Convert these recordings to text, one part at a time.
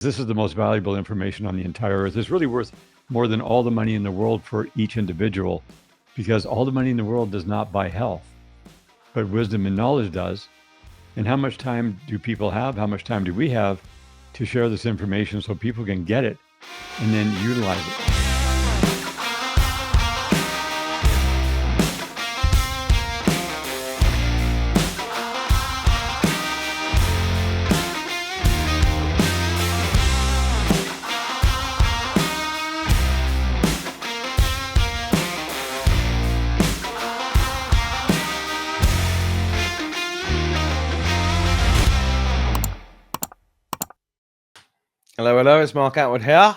This is the most valuable information on the entire earth. It's really worth more than all the money in the world for each individual, because all the money in the world does not buy health, but wisdom and knowledge does. And how much time do people have? How much time do we have to share this information so people can get it and then utilize it? Hello, hello, it's Mark Attwood here.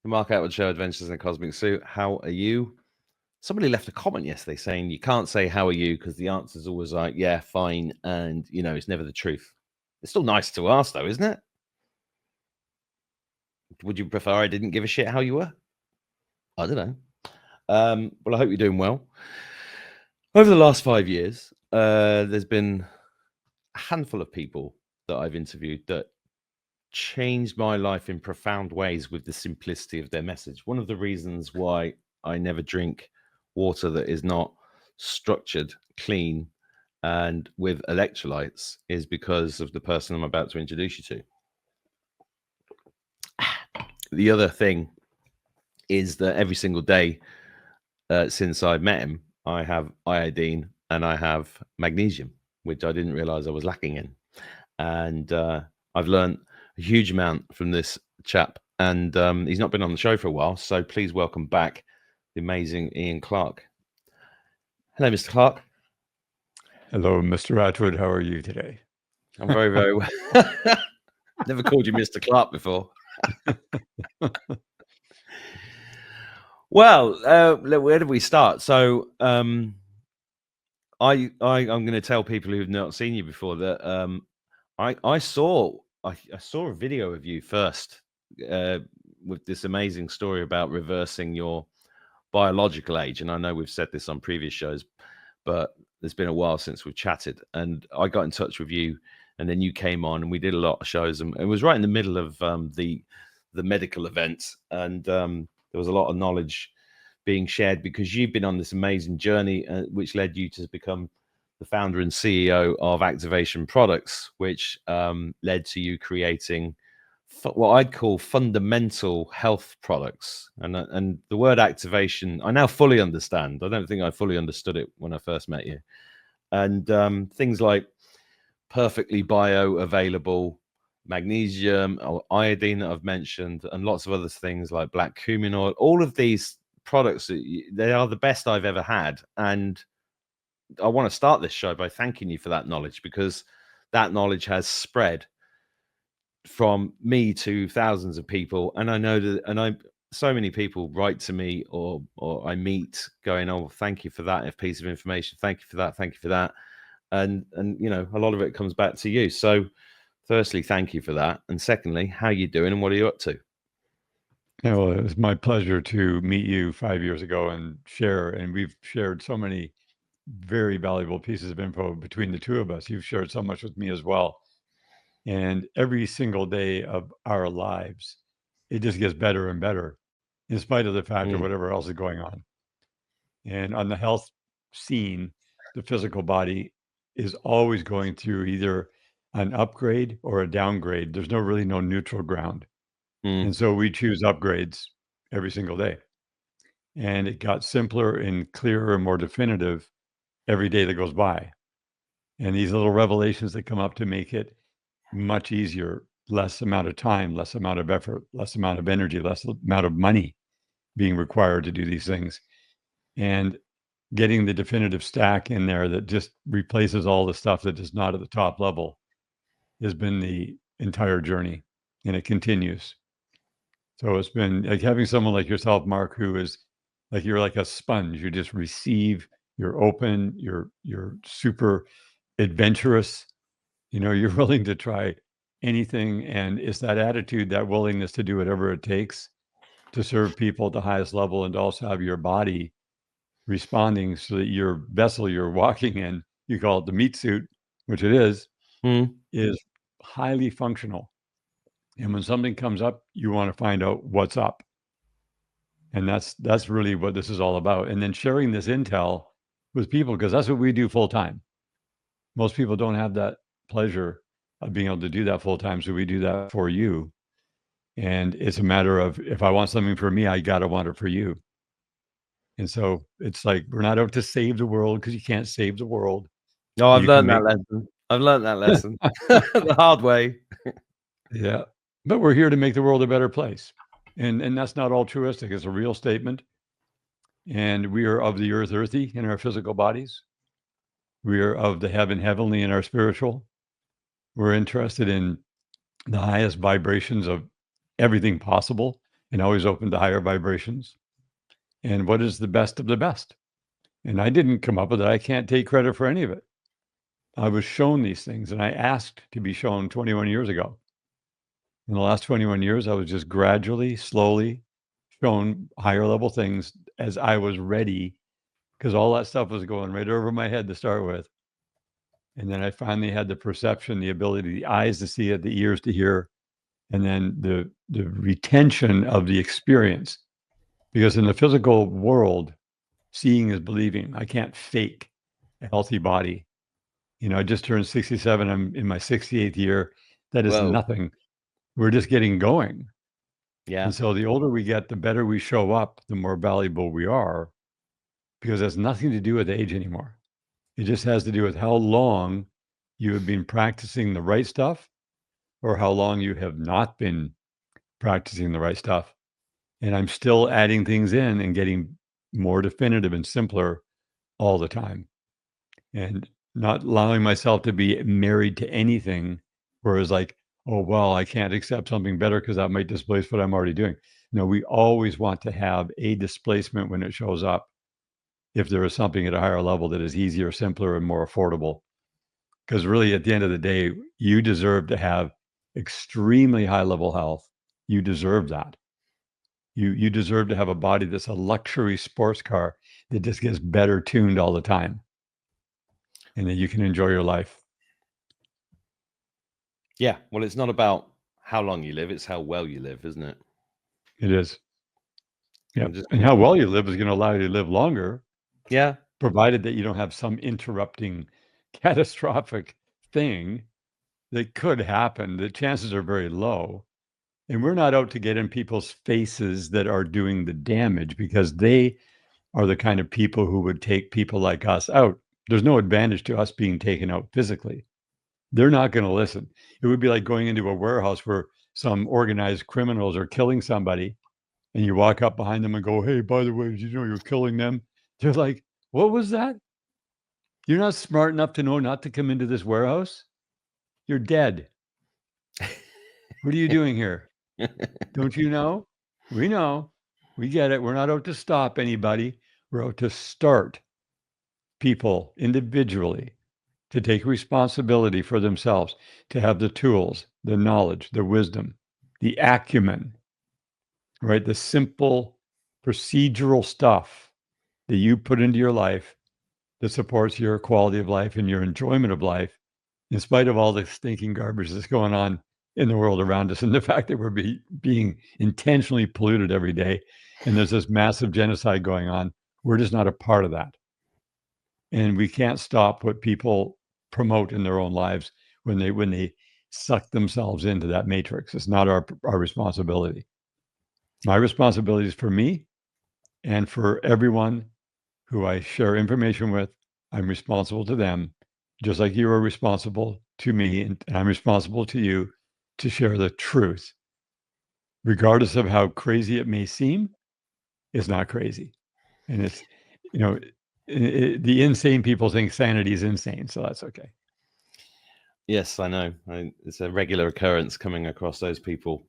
The Mark Attwood Show, Adventures in a Cosmic Suit. How are you? Somebody left a comment yesterday saying you can't say how are you because the answer is always like, yeah, fine. And, you know, it's never the truth. It's still nice to ask, though, isn't it? Would you prefer I didn't give a shit how you were? I don't know. Well, I hope you're doing well. Over the last 5 years, there's been a handful of people that I've interviewed that changed my life in profound ways with the simplicity of their message. One of the reasons why I never drink water that is not structured, clean, and with electrolytes is because of the person I'm about to introduce you to. The other thing is that every single day since I met him, I have iodine and I have magnesium, which I didn't realize I was lacking in. And I've learned a huge amount from this chap, and he's not been on the show for a while, so please welcome back the amazing Ian Clark. Hello, Mr. Clark. Hello, Mr. Attwood. How are you today? I'm very, very well. Never called you Mr. Clark before. Well, where did we start? So I'm going to tell people who've not seen you before that I saw a video of you first with this amazing story about reversing your biological age. And I know we've said this on previous shows, but it's been a while since we've chatted. And I got in touch with you, and then you came on, and we did a lot of shows. And it was right in the middle of the medical events, and there was a lot of knowledge being shared because you've been on this amazing journey, which led you to become the founder and CEO of Activation Products, which led to you creating what I'd call fundamental health products. And the word activation, I now fully understand. I don't think I fully understood it when I first met you. And things like perfectly bioavailable magnesium or iodine that I've mentioned, and lots of other things like black cumin oil, all of these products, they are the best I've ever had. And I want to start this show by thanking you for that knowledge, because that knowledge has spread from me to thousands of people. And I know that, so many people write to me or I meet going, oh, thank you for that piece of information. Thank you for that. Thank you for that. And you know, a lot of it comes back to you. So firstly, thank you for that. And secondly, how are you doing and what are you up to? Yeah, well, it was my pleasure to meet you 5 years ago and share. And we've shared so many very valuable pieces of info between the two of us. You've shared so much with me as well. And every single day of our lives, it just gets better and better, in spite of the fact of whatever else is going on. And on the health scene, the physical body is always going through either an upgrade or a downgrade. There's really no neutral ground. And so we choose upgrades every single day. And it got simpler and clearer and more definitive every day that goes by. And these little revelations that come up to make it much easier, less amount of time, less amount of effort, less amount of energy, less amount of money being required to do these things. And getting the definitive stack in there that just replaces all the stuff that is not at the top level has been the entire journey, and it continues. So it's been like having someone like yourself, Mark, who is like, you're like a sponge. You just receive, you're open, you're super adventurous. You know, you're willing to try anything. And it's that attitude, that willingness to do whatever it takes to serve people at the highest level, and to also have your body responding so that your vessel you're walking in, you call it the meat suit, which it is highly functional. And when something comes up, you want to find out what's up. And that's really what this is all about. And then sharing this intel with people, because that's what we do full time. Most people don't have that pleasure of being able to do that full time. So we do that for you. And it's a matter of, if I want something for me, I got to want it for you. And so it's like, we're not out to save the world, because you can't save the world. No, I've You can learned that make, lesson. I've learned that lesson the hard way. yeah, but we're here to make the world a better place. And that's not altruistic. It's a real statement. And we are of the earth earthy in our physical bodies. We are of the heaven heavenly in our spiritual. We're interested in the highest vibrations of everything possible, and always open to higher vibrations. And what is the best of the best? And I didn't come up with it. I can't take credit for any of it. I was shown these things, and I asked to be shown 21 years ago. In the last 21 years, I was just gradually, slowly shown higher level things as I was ready, because all that stuff was going right over my head to start with. And then I finally had the perception, the ability, the eyes to see it, the ears to hear, and then the retention of the experience. Because in the physical world, seeing is believing. I can't fake a healthy body. I just turned 67. I'm in my 68th year. That is Whoa. nothing. We're just getting going. Yeah. And so the older we get, the better we show up, the more valuable we are, because it has nothing to do with age anymore. It just has to do with how long you have been practicing the right stuff, or how long you have not been practicing the right stuff. And I'm still adding things in and getting more definitive and simpler all the time, and not allowing myself to be married to anything, whereas like, oh, well, I can't accept something better because that might displace what I'm already doing. No, we always want to have a displacement when it shows up, if there is something at a higher level that is easier, simpler, and more affordable. Because really, at the end of the day, you deserve to have extremely high level health. You deserve that. You deserve to have a body that's a luxury sports car that just gets better tuned all the time, and that you can enjoy your life. Yeah. Well, it's not about how long you live; it's how well you live, isn't it? It is. Yeah. And just And how well you live is going to allow you to live longer, yeah, provided that you don't have some interrupting catastrophic thing that could happen. The chances are very low. And we're not out to get in people's faces that are doing the damage, because they are the kind of people who would take people like us out. There's no advantage to us being taken out physically. They're not going to listen. It would be like going into a warehouse where some organized criminals are killing somebody, and you walk up behind them and go, "Hey, by the way, did you know you're killing them?" They're like, "What was that? You're not smart enough to know not to come into this warehouse? You're dead. What are you doing here? Don't you know? We know. We get it. We're not out to stop anybody. We're out to start people individually to take responsibility for themselves, to have the tools, the knowledge, the wisdom, the acumen, right? The simple procedural stuff that you put into your life that supports your quality of life and your enjoyment of life, in spite of all the stinking garbage that's going on in the world around us, and the fact that we're being intentionally polluted every day, and there's this massive genocide going on. We're just not a part of that. And we can't stop what people promote in their own lives when they suck themselves into that matrix. It's not our responsibility. My responsibility is for me and for everyone who I share information with. I'm responsible to them, just like you are responsible to me, and I'm responsible to you, to share the truth, regardless of how crazy it may seem. It's not crazy, and it's, you know, the insane people think sanity is insane, so that's okay. yes, I know. It's a regular occurrence coming across those people.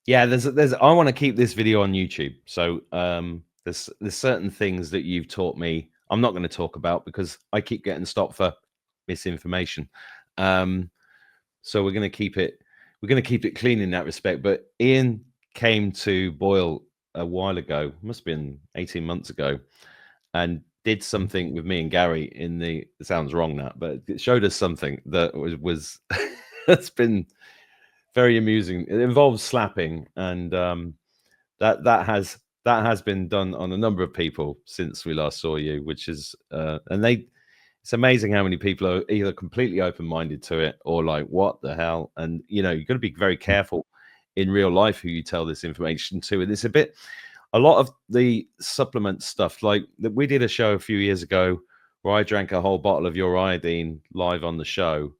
Yeah, there's. I want to keep this video on YouTube, so there's certain things that you've taught me. I'm not going to talk about because I keep getting stopped for misinformation. So we're going to keep it. We're going to keep it clean in that respect. But Ian came to Boyle a while ago. Must have been 18 months ago, and did something with me and Gary in the. It sounds wrong that, but it showed us something that was that's been very amusing. It involves slapping, and that has been done on a number of people since we last saw you, which is and they it's amazing how many people are either completely open-minded to it or like, what the hell? And you've got to be very careful in real life who you tell this information to. And it's a lot of the supplement stuff, like we did a show a few years ago where I drank a whole bottle of your iodine live on the show,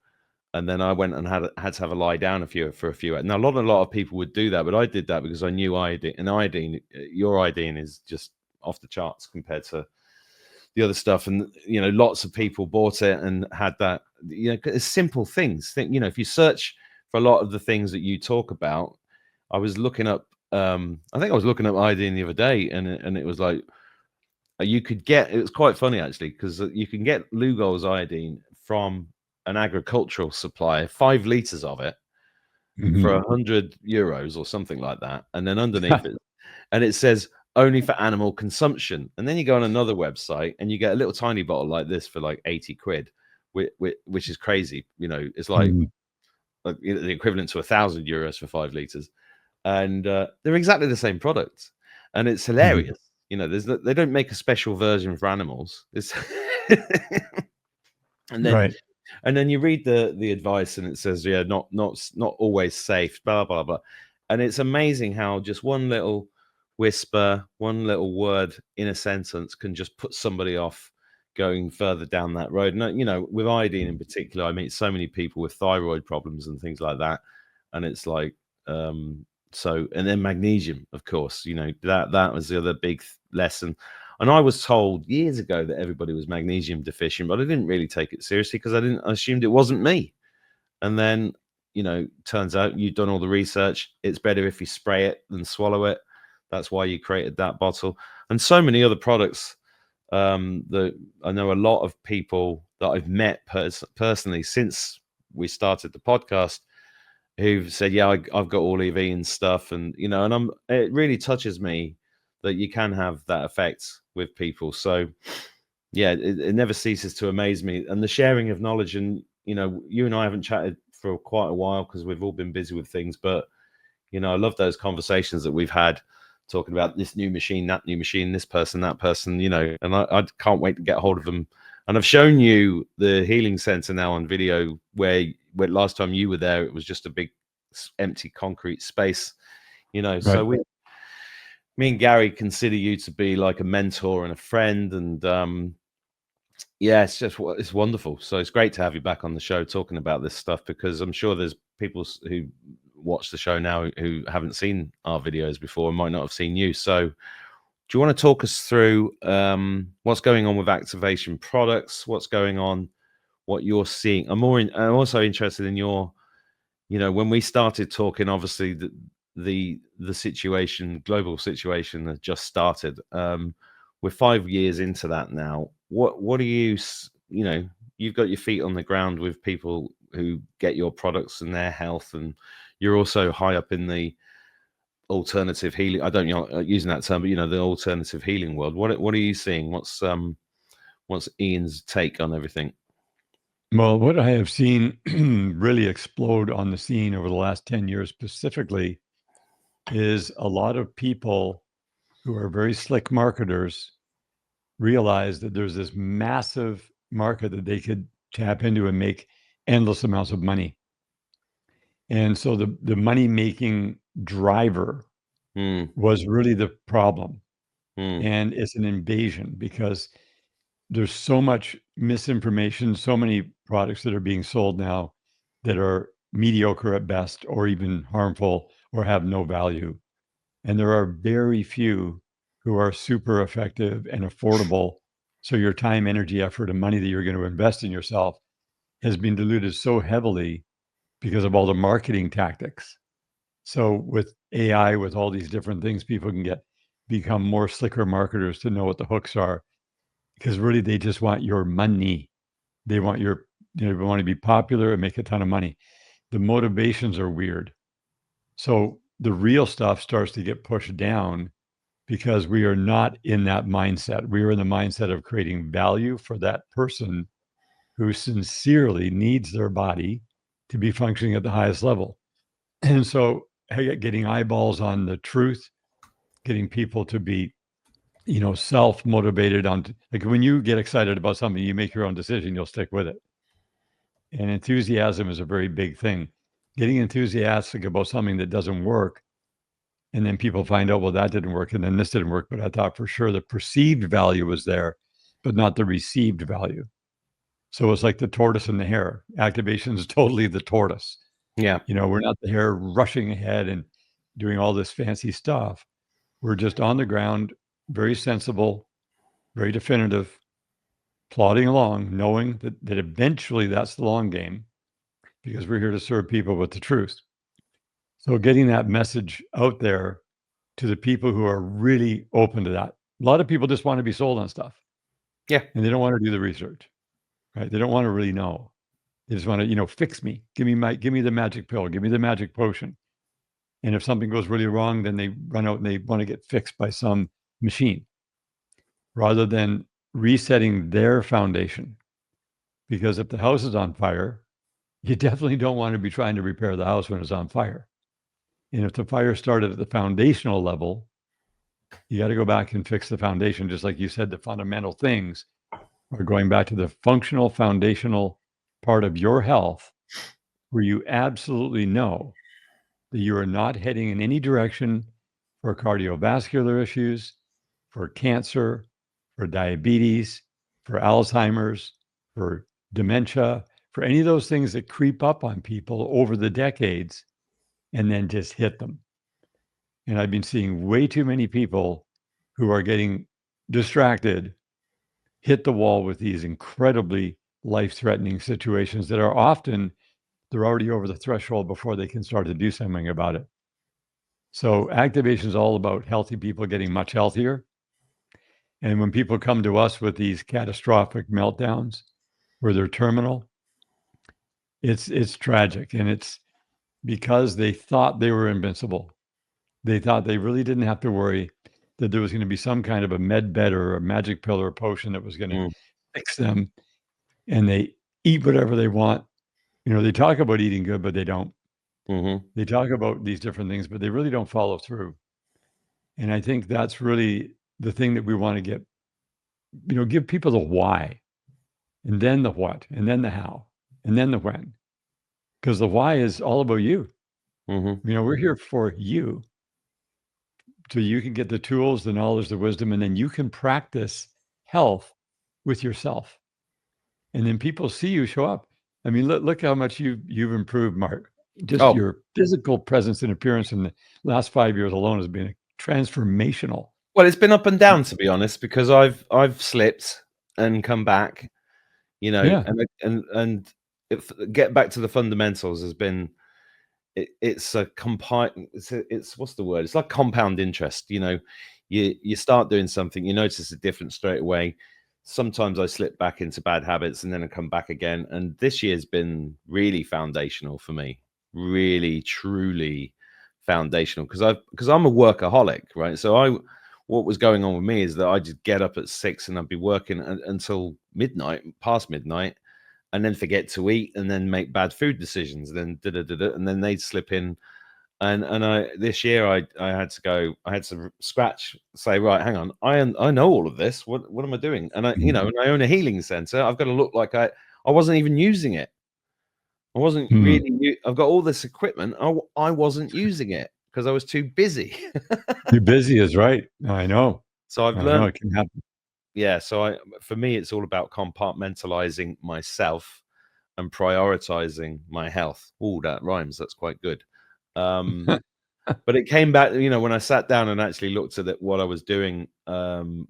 and then I went and had to have a lie down for a few. Now, a lot of people would do that, but I did that because I knew iodine. And your iodine is just off the charts compared to the other stuff. And lots of people bought it and had that. It's simple things. If you search for a lot of the things that you talk about, I was looking up. I think I was looking up iodine the other day, and it was like you could get. It was quite funny actually, because you can get Lugol's iodine from an agricultural supplier, 5 liters of it for €100 or something like that, and then underneath it, and it says only for animal consumption. And then you go on another website and you get a little tiny bottle like this for like 80 quid, which is crazy. It's like the equivalent to €1,000 for 5 liters, and they're exactly the same product, and it's hilarious. They don't make a special version for animals. It's and then Right. and then you read the advice, and it says, yeah, not always safe, blah blah blah. And it's amazing how just one little whisper, one little word in a sentence can just put somebody off going further down that road. And with iodine in particular, I meet so many people with thyroid problems and things like that, and it's like and then magnesium, of course, that was the other big lesson. And I was told years ago that everybody was magnesium deficient, but I didn't really take it seriously because I assumed it wasn't me. And then, turns out you've done all the research. It's better if you spray it than swallow it. That's why you created that bottle. And so many other products that I know a lot of people that I've met personally since we started the podcast who've said, yeah, I've got all EV and stuff. And, and it really touches me that you can have that effect with people. So yeah, it never ceases to amaze me. And the sharing of knowledge, and you and I haven't chatted for quite a while because we've all been busy with things, but I love those conversations that we've had talking about this new machine, that new machine, this person, that person, and I can't wait to get hold of them. And I've shown you the healing center now on video where last time you were there, it was just a big empty concrete space, Right. So me and Gary consider you to be like a mentor and a friend, and yeah, it's wonderful. So it's great to have you back on the show talking about this stuff, because I'm sure there's people who watch the show now who haven't seen our videos before and might not have seen you. So do you want to talk us through what's going on with Activation Products, what's going on, what you're seeing? I'm also interested in your, when we started talking, obviously the situation, global situation has just started. We're 5 years into that now. What do you've got your feet on the ground with people who get your products and their health, and you're also high up in the alternative healing. I don't using that term, but the alternative healing world. What are you seeing? What's Ian's take on everything? Well, what I have seen really explode on the scene over the last 10 years specifically is a lot of people who are very slick marketers realize that there's this massive market that they could tap into and make endless amounts of money. And so the money-making driver was really the problem. And it's an invasion because there's so much misinformation, so many products that are being sold now that are mediocre at best or even harmful or have no value. And there are very few who are super effective and affordable. So your time, energy, effort, and money that you're going to invest in yourself has been diluted so heavily because of all the marketing tactics. So with AI, with all these different things, people can become more slicker marketers to know what the hooks are, because really they just want your money. They want they want to be popular and make a ton of money. The motivations are weird. So the real stuff starts to get pushed down because we are not in that mindset. We are in the mindset of creating value for that person who sincerely needs their body to be functioning at the highest level. And so getting eyeballs on the truth, getting people to be, self-motivated on, like when you get excited about something, you make your own decision, you'll stick with it. And enthusiasm is a very big thing. Getting enthusiastic about something that doesn't work, and then people find out, well, that didn't work, and then this didn't work, but I thought for sure the perceived value was there, but not the received value. So it's like the tortoise and the hare. Activation is totally the tortoise. Yeah. We're not the hare rushing ahead and doing all this fancy stuff. We're just on the ground, very sensible, very definitive, plodding along, knowing that eventually that's the long game, because we're here to serve people with the truth. So getting that message out there to the people who are really open to that. A lot of people just want to be sold on stuff. Yeah. And they don't want to do the research, right? They don't want to really know. They just want to, fix me. Give me the magic pill. Give me the magic potion. And if something goes really wrong, then they run out and they want to get fixed by some machine rather than resetting their foundation. Because if the house is on fire, you definitely don't want to be trying to repair the house when it's on fire. And if the fire started at the foundational level, you got to go back and fix the foundation. Just like you said, the fundamental things are going back to the functional, foundational part of your health where you absolutely know that you are not heading in any direction for cardiovascular issues, for cancer, for diabetes, for Alzheimer's, for dementia, for any of those things that creep up on people over the decades and then just hit them. And I've been seeing way too many people who are getting distracted, hit the wall with these incredibly life-threatening situations that are often they're already over the threshold before they can start to do something about it. So activation is all about healthy people getting much healthier. And when people come to us with these catastrophic meltdowns where they're terminal, it's tragic. And it's because they thought they were invincible. They thought they really didn't have to worry that there was going to be some kind of a med bed or a magic pill or a potion that was going to Mm. fix them. And they eat whatever they want. They talk about eating good, but they don't. Mm-hmm. They talk about these different things, but they really don't follow through. And I think that's really the thing that we want to get, give people the why, and then the what, and then the how, and then the when. Because the why is all about you. Mm-hmm. We're here for you. So you can get the tools, the knowledge, the wisdom, and then you can practice health with yourself. And then people see you show up. I mean, look how much you've improved, Mark. Just Oh, your physical presence and appearance in the last 5 years alone has been transformational. well, it's been up and down, to be honest, because I've slipped and come back, Yeah. and get back to the fundamentals has been it's a it's what's the word? It's like compound interest. You start doing something, you notice a difference straight away. Sometimes I slip back into bad habits and then I come back again. And this year's been really foundational for me, really, truly foundational because I'm a workaholic, right? So what was going on with me is that I just get up at 6 and I'd be working until midnight, past midnight, and then forget to eat and then make bad food decisions. Then and then they'd slip in. And I this year I had to scratch, say, right, hang on, I know all of this. What am I doing? And and I own a healing center. I've got to look like I wasn't even using it. I wasn't Mm. really. I've got all this equipment. I wasn't using it because I was too busy. You're busy is right. I know. So I've I know learned. it can happen. Yeah. So for me, it's all about compartmentalizing myself and prioritizing my health. Oh, that rhymes. That's quite good. But it came back, when I sat down and actually looked at what I was doing in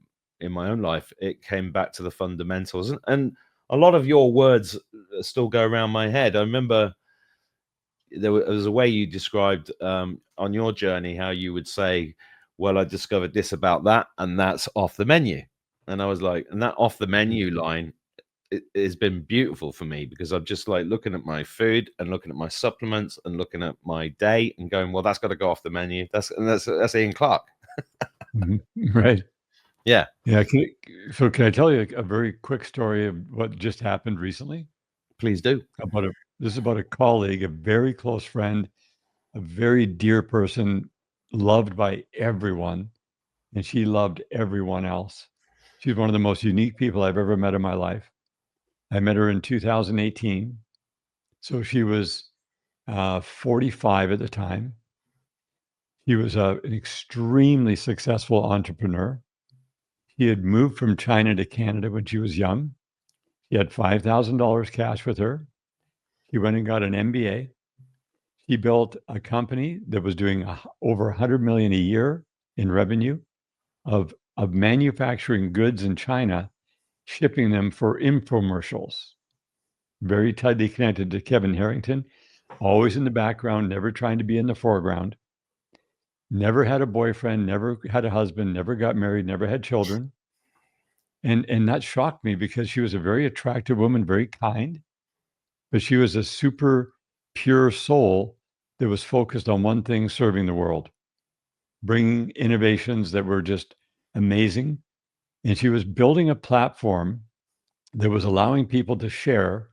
my own life, it came back to the fundamentals. And a lot of your words still go around my head. I remember there was a way you described on your journey how you would say, well, I discovered this about that, and that's off the menu. And I was like, and that off the menu line, it has been beautiful for me because I'm just like looking at my food and looking at my supplements and looking at my day and going, well, that's got to go off the menu. That's Ian Clark. Right. Yeah. Yeah. So can I tell you a very quick story of what just happened recently? Please do. This is about a colleague, a very close friend. a very dear person, loved by everyone, and she loved everyone else. She's one of the most unique people I've ever met in my life. I met her in 2018. So she was 45 at the time. She was an extremely successful entrepreneur. She had moved from China to Canada when she was young. She had $5,000 cash with her. She went and got an MBA. She built a company that was doing over 100 million a year in revenue of manufacturing goods in China, shipping them for infomercials. Very tightly connected to Kevin Harrington, always in the background, never trying to be in the foreground. Never had a boyfriend, never had a husband, never got married, never had children. And that shocked me because she was a very attractive woman, very kind, but she was a super pure soul that was focused on one thing, serving the world, bringing innovations that were just amazing. And she was building a platform that was allowing people to share,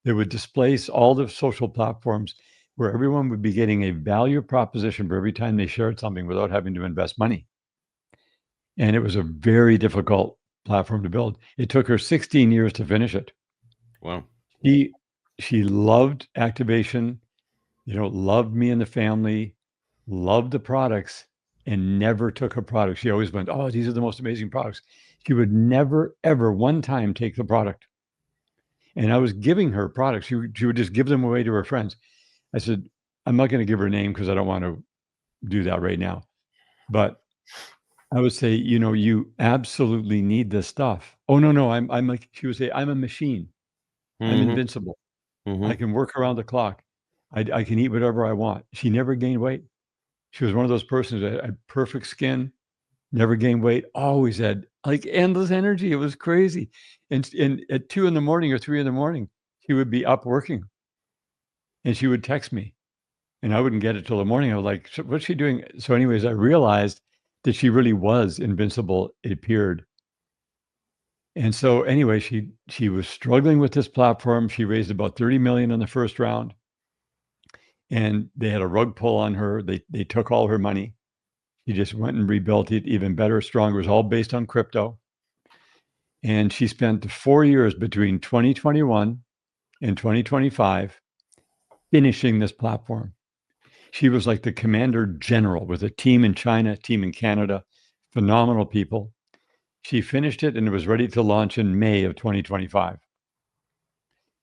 that would displace all the social platforms where everyone would be getting a value proposition for every time they shared something without having to invest money. And it was a very difficult platform to build. It took her 16 years to finish it. Wow. She she loved activation, loved me and the family, loved the products, and never took a product. She always went, "Oh, these are the most amazing products." She would never, ever one time take the product. And I was giving her products. She would just give them away to her friends. I said, I'm not going to give her name because I don't want to do that right now. But I would say, you absolutely need this stuff. Oh, no, no. I'm like, she would say, I'm a machine. I'm Mm-hmm. invincible. I Mm-hmm. can work around the clock. I can eat whatever I want. She never gained weight. She was one of those persons that had perfect skin, never gained weight, always had like endless energy. It was crazy. And at 2 in the morning or 3 in the morning, she would be up working and she would text me and I wouldn't get it till the morning. I was like, "So what's she doing?" So anyways, I realized that she really was invincible, it appeared. And so anyway, she was struggling with this platform. She raised about 30 million in the first round and they had a rug pull on her. They took all her money. She just went and rebuilt it even better, stronger. It was all based on crypto. And she spent 4 years between 2021 and 2025 finishing this platform. She was like the commander general with a team in China, a team in Canada, phenomenal people. She finished it and it was ready to launch in May of 2025.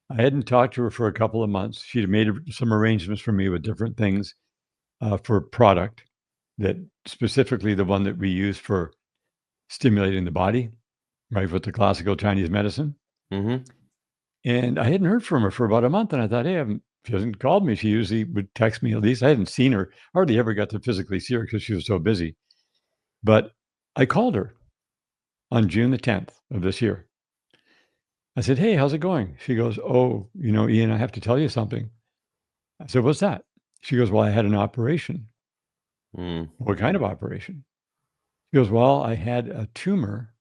I hadn't talked to her for a couple of months. She'd made some arrangements for me with different things for product, that specifically the one that we use for stimulating the body, right, with the classical Chinese medicine. Mm-hmm. And I hadn't heard from her for about a month. And I thought, hey, she hasn't called me. She usually would text me at least. I hadn't seen her, hardly ever got to physically see her because she was so busy. But I called her on June the 10th of this year. I said, hey, how's it going? She goes, oh, Ian, I have to tell you something. I said, what's that? She goes, well, I had an operation. Mm. What kind of operation? She goes, well, I had a tumor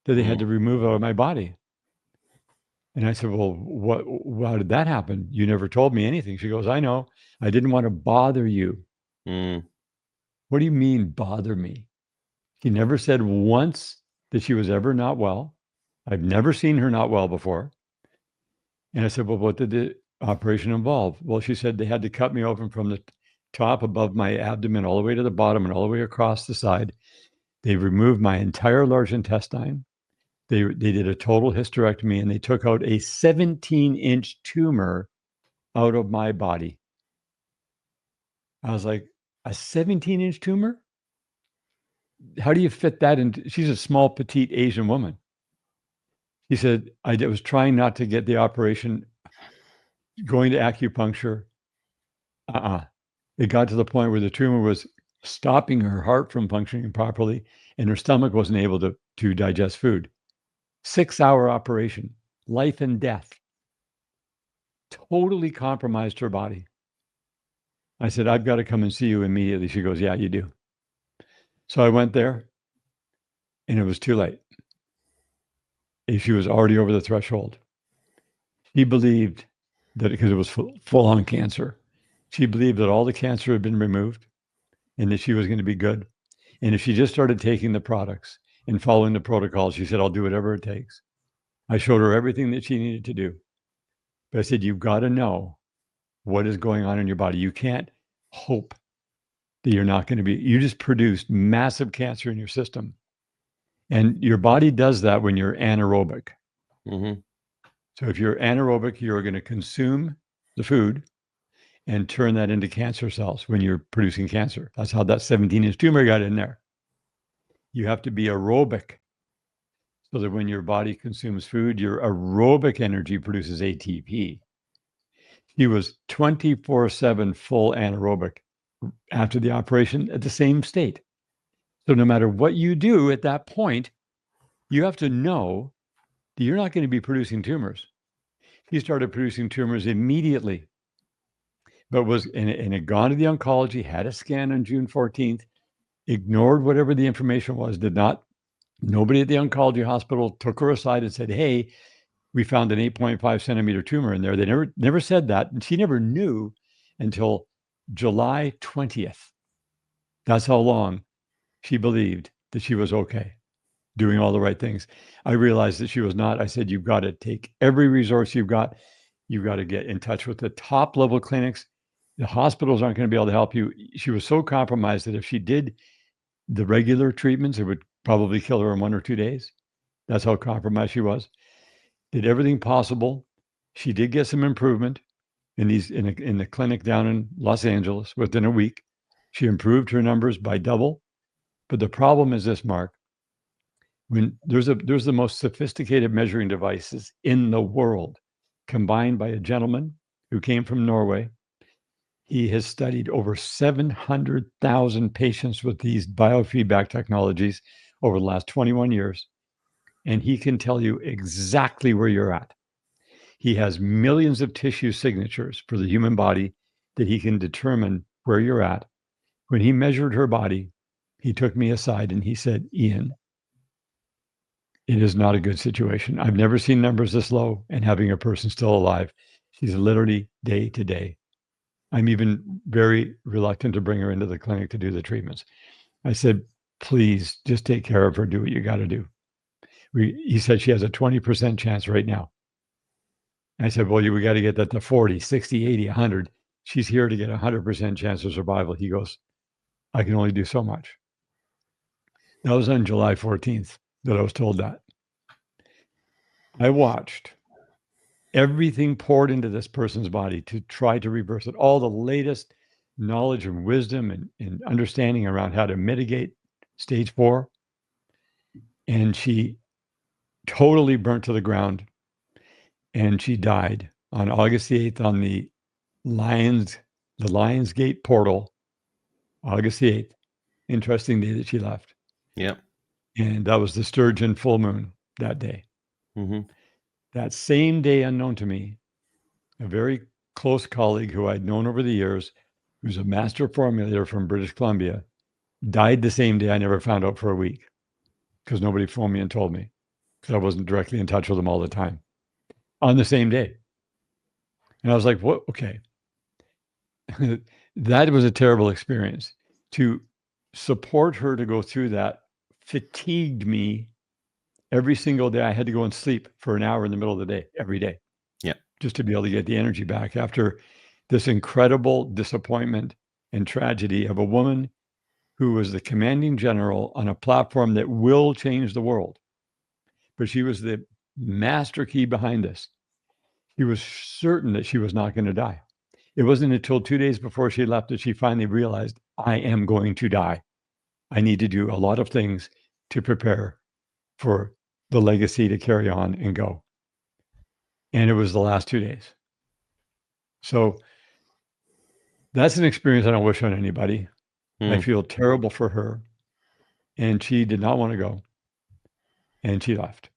that they had to remove out of my body. And I said, well, how did that happen? You never told me anything. She goes, I know. I didn't want to bother you. Mm. What do you mean, bother me? She never said once that she was ever not well. I've never seen her not well before. And I said, well, what did the operation involve? Well, she said they had to cut me open from the top above my abdomen all the way to the bottom and all the way across the side. They removed my entire large intestine. They did a total hysterectomy and they took out a 17-inch tumor out of my body. I was like, a 17-inch tumor? How do you fit that into? She's a small, petite Asian woman. He said, I was trying not to get the operation, going to acupuncture. It got to the point where the tumor was stopping her heart from functioning properly and her stomach wasn't able to digest food. 6-hour operation, life and death, totally compromised her body. I said, I've got to come and see you immediately. She goes, yeah, you do. So I went there and it was too late. She was already over the threshold. He believed that because it was full on cancer, She believed that all the cancer had been removed and that she was going to be good. And if she just started taking the products and following the protocol, she said, I'll do whatever it takes. I showed her everything that she needed to do. But I said, you've got to know what is going on in your body. You can't hope that you're not going to be, you just produced massive cancer in your system. And your body does that when you're anaerobic. Mm-hmm. So if you're anaerobic, you're going to consume the food and turn that into cancer cells when you're producing cancer. That's how that 17-inch tumor got in there. You have to be aerobic so that when your body consumes food, your aerobic energy produces ATP. He was 24/7 full anaerobic after the operation at the same state. So no matter what you do at that point, you have to know that you're not going to be producing tumors. He started producing tumors immediately, but was and had gone to the oncology, had a scan on June 14th, ignored whatever the information was, did not. Nobody at the oncology hospital took her aside and said, hey, we found an 8.5 centimeter tumor in there. They never said that. And she never knew until July 20th. That's how long she believed that she was okay, doing all the right things. I realized that she was not. I said, you've got to take every resource you've got. You've got to get in touch with the top level clinics. The hospitals aren't going to be able to help you. She was so compromised that if she did the regular treatments, it would probably kill her in 1 or 2 days. That's how compromised she was. Did everything possible. She did get some improvement in the clinic down in Los Angeles within a week. She improved her numbers by double. But the problem is this, Mark. When there's the most sophisticated measuring devices in the world, combined by a gentleman who came from Norway. He has studied over 700,000 patients with these biofeedback technologies over the last 21 years, and he can tell you exactly where you're at. He has millions of tissue signatures for the human body that he can determine where you're at. When he measured her body, he took me aside and he said, Ian, it is not a good situation. I've never seen numbers this low and having a person still alive. She's literally day to day. I'm even very reluctant to bring her into the clinic to do the treatments. I said, please just take care of her. Do what you got to do. He said she has a 20% chance right now. I said, well, we got to get that to 40, 60, 80, 100. She's here to get 100% chance of survival. He goes, I can only do so much. That was on July 14th that I was told that. I watched everything poured into this person's body to try to reverse it, all the latest knowledge and wisdom and understanding around how to mitigate stage 4. And she totally burnt to the ground. And she died on August the 8th on the Lionsgate portal, August the 8th. Interesting day that she left. Yeah. And that was the Sturgeon full moon that day. Mm-hmm. That same day, unknown to me, a very close colleague who I'd known over the years, who's a master formulator from British Columbia, died the same day. I never found out for a week because nobody phoned me and told me because I wasn't directly in touch with them all the time on the same day. And I was like, what? Okay. That was a terrible experience. To support her to go through that fatigued me every single day. I had to go and sleep for an hour in the middle of the day, every day. Yeah. Just to be able to get the energy back after this incredible disappointment and tragedy of a woman who was the commanding general on a platform that will change the world. But she was the master key behind this. He was certain that she was not going to die. It wasn't until 2 days before she left that she finally realized, I am going to die. I need to do a lot of things to prepare for the legacy to carry on and go. And it was the last 2 days. So that's an experience I don't wish on anybody. I feel terrible for her. And she did not want to go. And she left.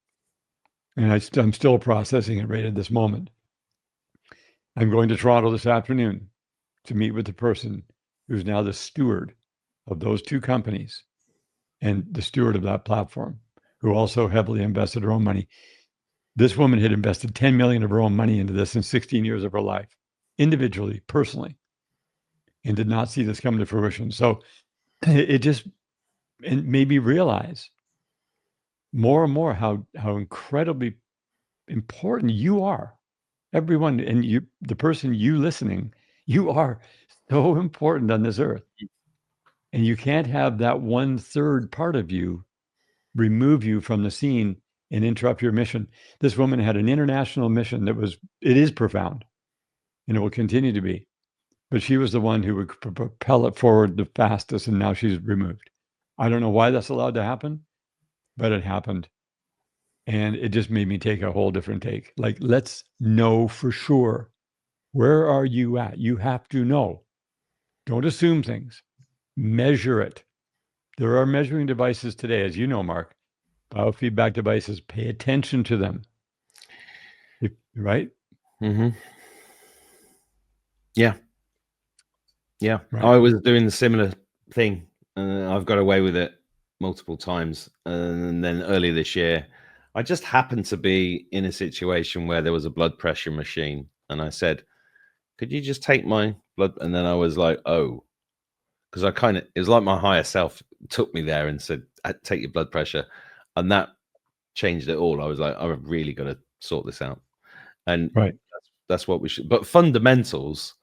And I'm still processing it right at this moment. I'm going to Toronto this afternoon to meet with the person who's now the steward of those two companies and the steward of that platform, who also heavily invested her own money. This woman had invested 10 million of her own money into this in 16 years of her life, individually, personally. and did not see this come to fruition. So it just made me realize more and more how incredibly important you are, everyone, and you, the person you listening, you are so important on this earth, and you can't have that 1/3 part of you remove you from the scene and interrupt your mission. This woman had an international mission that it is profound, and it will continue to be. But she was the one who would propel it forward the fastest, and now she's removed. I don't know why that's allowed to happen, but it happened. And it just made me take a whole different take. Like, let's know for sure, where are you at? You have to know. Don't assume things. Measure it. There are measuring devices today, as you know, Mark, biofeedback devices. Pay attention to them. Right? Mm-hmm. Yeah. Yeah. Right. I was doing the similar thing, and I've got away with it multiple times. And then earlier this year, I just happened to be in a situation where there was a blood pressure machine, and I said, "Could you just take my blood?" And then I was like, "Oh," because it was like my higher self took me there and said, "Take your blood pressure," and that changed it all. I was like, "I've really got to sort this out," and Right. that's what we should. But fundamentals,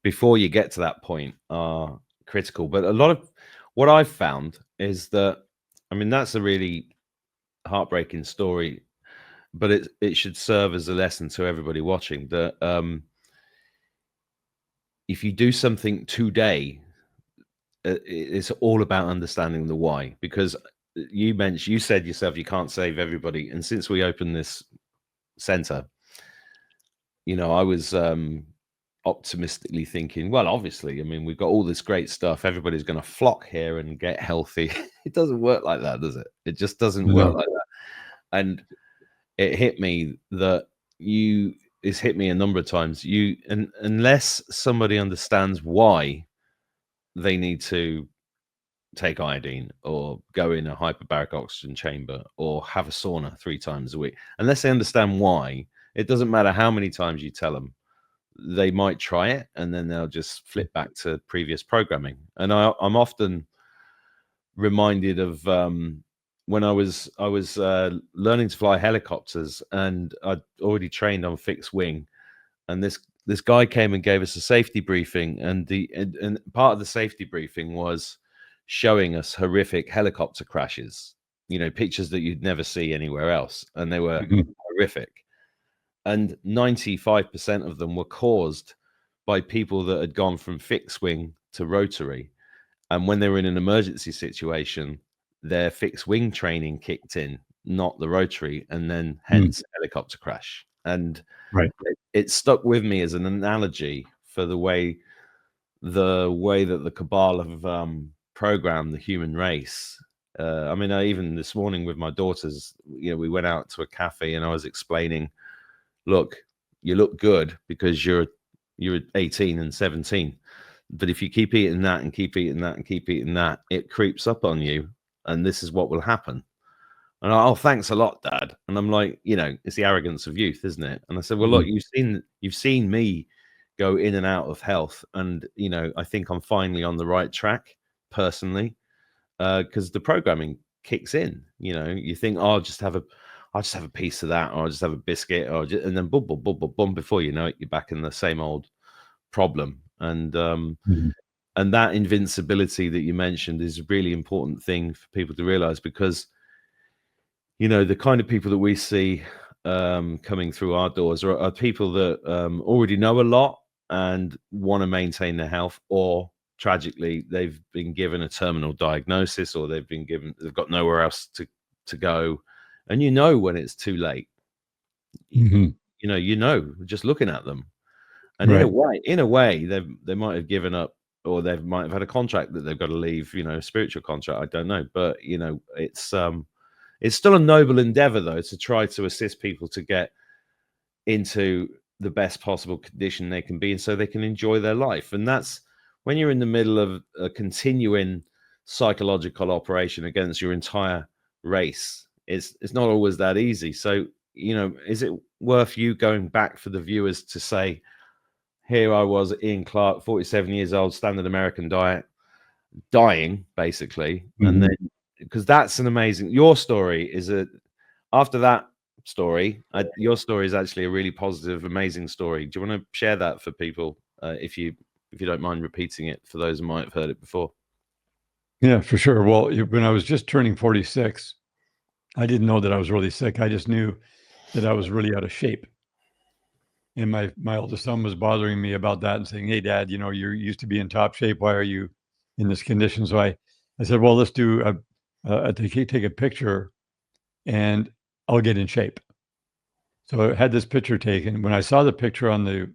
before you get to that point, are critical. But a lot of what I've found is that, I mean, that's a really heartbreaking story, but it should serve as a lesson to everybody watching that if you do something today, it's all about understanding the why. Because you said yourself, you can't save everybody, and since we opened this center, I was optimistically thinking, well, obviously, I mean, we've got all this great stuff, everybody's going to flock here and get healthy. It doesn't work like that, does it? It just doesn't work No. like that. And it hit me that it's hit me a number of times, unless somebody understands why they need to take iodine or go in a hyperbaric oxygen chamber or have a sauna 3 times a week, unless they understand why, it doesn't matter how many times you tell them. They might try it and then they'll just flip back to previous programming. And I'm often reminded of when I was learning to fly helicopters, and I'd already trained on fixed wing, and this guy came and gave us a safety briefing, and part of the safety briefing was showing us horrific helicopter crashes, pictures that you'd never see anywhere else, and they were horrific. And 95% of them were caused by people that had gone from fixed wing to rotary. And when they were in an emergency situation, their fixed wing training kicked in, not the rotary, and then hence helicopter crash. And Right. it stuck with me as an analogy for the way that the cabal have programmed the human race. I mean, even this morning with my daughters, we went out to a cafe and I was explaining, look, you look good because you're 18 and 17. But if you keep eating that and keep eating that and keep eating that, it creeps up on you. And this is what will happen. And oh, thanks a lot, Dad. And I'm like, it's the arrogance of youth, isn't it? And I said, well, look, you've seen me go in and out of health. And, I think I'm finally on the right track personally, because the programming kicks in. You think, oh, I'll just have a piece of that, or I'll just have a biscuit, and then boom, boom, boom, boom, boom. Before you know it, you're back in the same old problem. And and that invincibility that you mentioned is a really important thing for people to realize, because the kind of people that we see coming through our doors are people that already know a lot and want to maintain their health, or tragically they've been given a terminal diagnosis, or they've got nowhere else to go, and when it's too late. Just looking at them. And Right. in a way, they might have given up, or they might have had a contract that they've got to leave, a spiritual contract. I don't know, but it's still a noble endeavor, though, to try to assist people to get into the best possible condition they can be in, so they can enjoy their life. And that's when you're in the middle of a continuing psychological operation against your entire race. It's not always that easy. So is it worth you going back for the viewers to say, here I was, Ian Clark, 47 years old, standard American diet, dying basically. And then, because that's an amazing, your story is after that story, your story is actually a really positive, amazing story. Do you want to share that for people, if you don't mind repeating it for those who might have heard it before? Yeah, for sure. Well, when I was just turning 46, I didn't know that I was really sick. I just knew that I was really out of shape. And my oldest son was bothering me about that and saying, "Hey, Dad, you used to be in top shape. Why are you in this condition?" So I said, "Well, let's do take a picture, and I'll get in shape." So I had this picture taken. When I saw the picture on the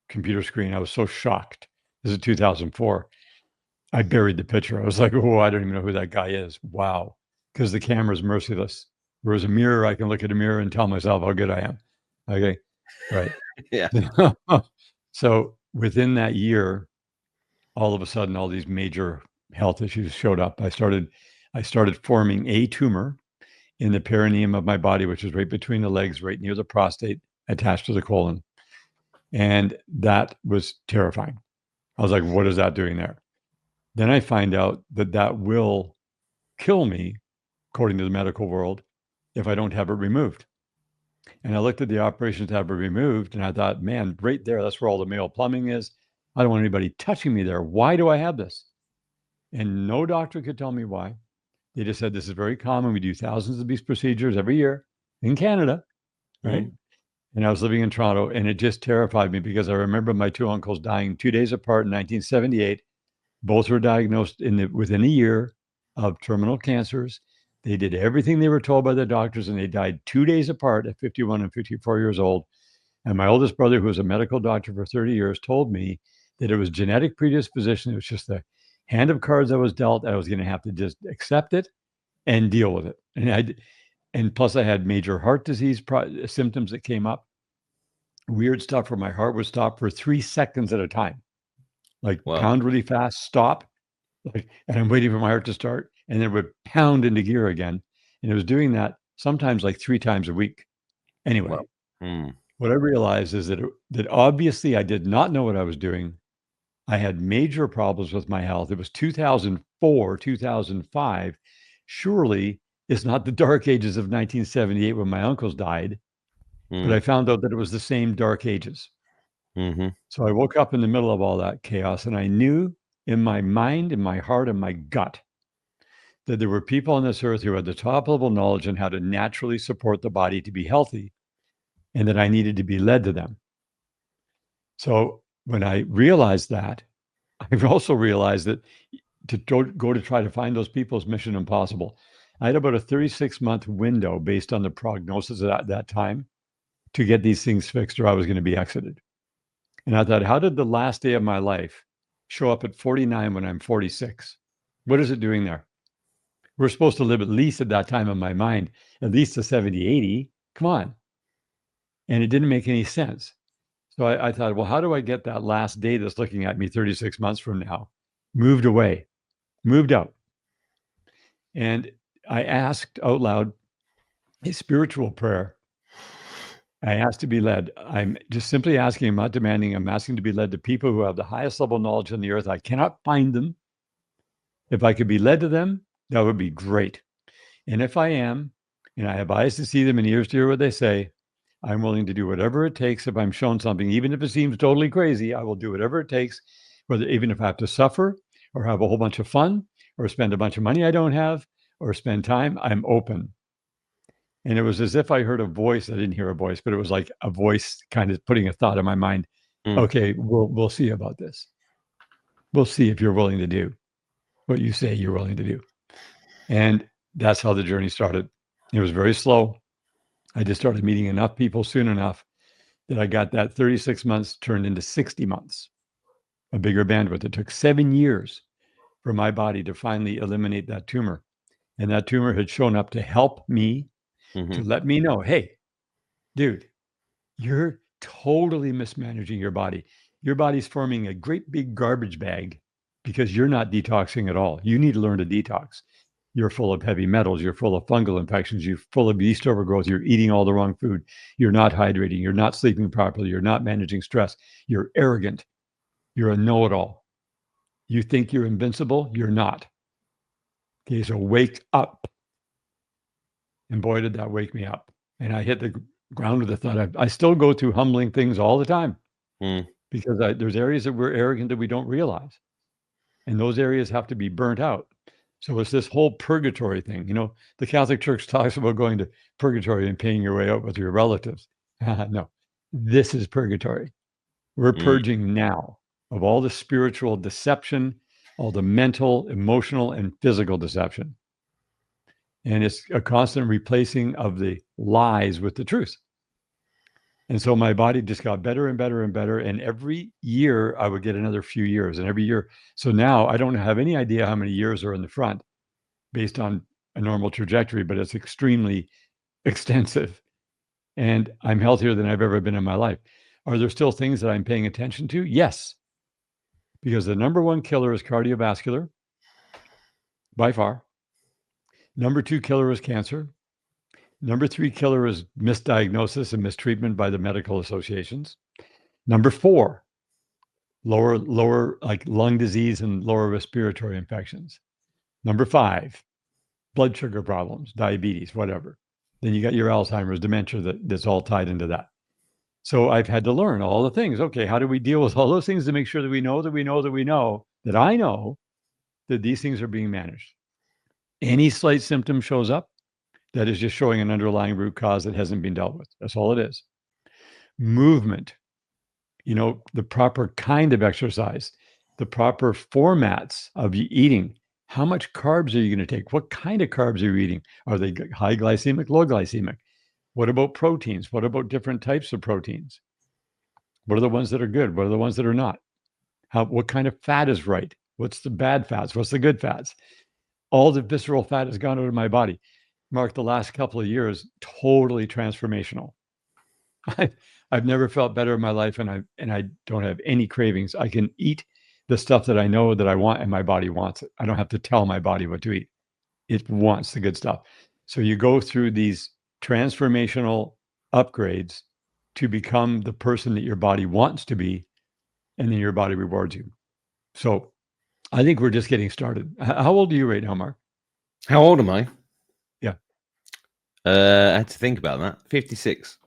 computer screen, I was so shocked. This is 2004. I buried the picture. I was like, "Oh, I don't even know who that guy is." Wow, because the camera's merciless. Whereas a mirror, I can look at a mirror and tell myself how good I am. Okay, right. Yeah. So within that year, all of a sudden, all these major health issues showed up. I started forming a tumor in the perineum of my body, which is right between the legs, right near the prostate, attached to the colon. And that was terrifying. I was like, what is that doing there? Then I find out that that will kill me, according to the medical world, if I don't have it removed. And I looked at the operation to have it removed, and I thought, man, right there, that's where all the male plumbing is. I don't want anybody touching me there. Why do I have this? And no doctor could tell me why. They just said, this is very common. We do thousands of these procedures every year in Canada, right? Mm. And I was living in Toronto, and it just terrified me because I remember my two uncles dying 2 days apart in 1978. Both were diagnosed within a year of terminal cancers. They did everything they were told by the doctors, and they died 2 days apart at 51 and 54 years old. And my oldest brother, who was a medical doctor for 30 years, told me that it was genetic predisposition. It was just the hand of cards I was dealt. I was going to have to just accept it and deal with it. And plus, I had major heart disease symptoms that came up. Weird stuff where my heart would stop for 3 seconds at a time, like Wow. pound really fast, stop, and I'm waiting for my heart to start, and then it would pound into gear again. And it was doing that sometimes like 3 times a week. Anyway, Wow. Mm. what I realized is that obviously I did not know what I was doing. I had major problems with my health. It was 2004, 2005. Surely it's not the dark ages of 1978 when my uncles died, but I Mm. found out that it was the same dark ages. Mm-hmm. So I woke up in the middle of all that chaos, and I knew in my mind, in my heart, and my gut that there were people on this earth who had the top level knowledge on how to naturally support the body to be healthy, and that I needed to be led to them. So when I realized that, I also realized that to go to try to find those people is mission impossible. I had about a 36-month window based on the prognosis at that time to get these things fixed, or I was going to be exited. And I thought, how did the last day of my life show up at 49 when I'm 46? What is it doing there? We're supposed to live at least at that time in my mind, at least to 70, 80. Come on. And it didn't make any sense. So I thought, well, how do I get that last day that's looking at me 36 months from now moved away, moved out? And I asked out loud a spiritual prayer. I asked to be led. I'm just simply asking, I'm not demanding, I'm asking to be led to people who have the highest level knowledge on the earth. I cannot find them. If I could be led to them, that would be great. And if I am, and I have eyes to see them and ears to hear what they say, I'm willing to do whatever it takes. If I'm shown something, even if it seems totally crazy, I will do whatever it takes, whether even if I have to suffer or have a whole bunch of fun or spend a bunch of money I don't have or spend time, I'm open. And it was as if I heard a voice. I didn't hear a voice, but it was like a voice kind of putting a thought in my mind. Mm. Okay, we'll see about this. We'll see if you're willing to do what you say you're willing to do. And that's how the journey started. It was very slow. I just started meeting enough people soon enough that I got that 36 months turned into 60 months, a bigger bandwidth. It took 7 years for my body to finally eliminate that tumor. And that tumor had shown up to help me, to Mm-hmm. let me know, hey, dude, you're totally mismanaging your body. Your body's forming a great big garbage bag because you're not detoxing at all. You need to learn to detox. You're full of heavy metals. You're full of fungal infections. You're full of yeast overgrowth. You're eating all the wrong food. You're not hydrating. You're not sleeping properly. You're not managing stress. You're arrogant. You're a know-it-all. You think you're invincible. You're not. Okay, so wake up. And boy, did that wake me up. And I hit the ground with the thought. I still go through humbling things all the time because there's areas that we're arrogant that we don't realize. And those areas have to be burnt out. So it's this whole purgatory thing. You know, the Catholic Church talks about going to purgatory and paying your way out with your relatives. No, this is purgatory. We're purging now of all the spiritual deception, all the mental, emotional, and physical deception. And it's a constant replacing of the lies with the truth. And so my body just got better and better and better. And every year I would get another few years, and every year. So now I don't have any idea how many years are in the front based on a normal trajectory, but it's extremely extensive. And I'm healthier than I've ever been in my life. Are there still things that I'm paying attention to? Yes. Because the number one killer is cardiovascular, by far. Number two killer is cancer. Number three killer is misdiagnosis and mistreatment by the medical associations. Number four, lower like lung disease and lower respiratory infections. Number five, blood sugar problems, diabetes, whatever. Then you got your Alzheimer's, dementia that's all tied into that. So I've had to learn all the things. Okay, how do we deal with all those things to make sure that we know that I know that these things are being managed? Any slight symptom shows up, that is just showing an underlying root cause that hasn't been dealt with. That's all it is. Movement, you know, the proper kind of exercise, the proper formats of eating. How much carbs are you going to take? What kind of carbs are you eating? Are they high glycemic, low glycemic? What about proteins? What about different types of proteins? What are the ones that are good? What are the ones that are not? What kind of fat is right? What's the bad fats? What's the good fats? All the visceral fat has gone out of my body. Mark, the last couple of years, totally transformational. I've never felt better in my life, and I don't have any cravings. I can eat the stuff that I know that I want, and my body wants it. I don't have to tell my body what to eat. It wants the good stuff. So you go through these transformational upgrades to become the person that your body wants to be, and then your body rewards you. So I think we're just getting started. How old are you right now, Mark? How old am I? Yeah. I had to think about that. 56.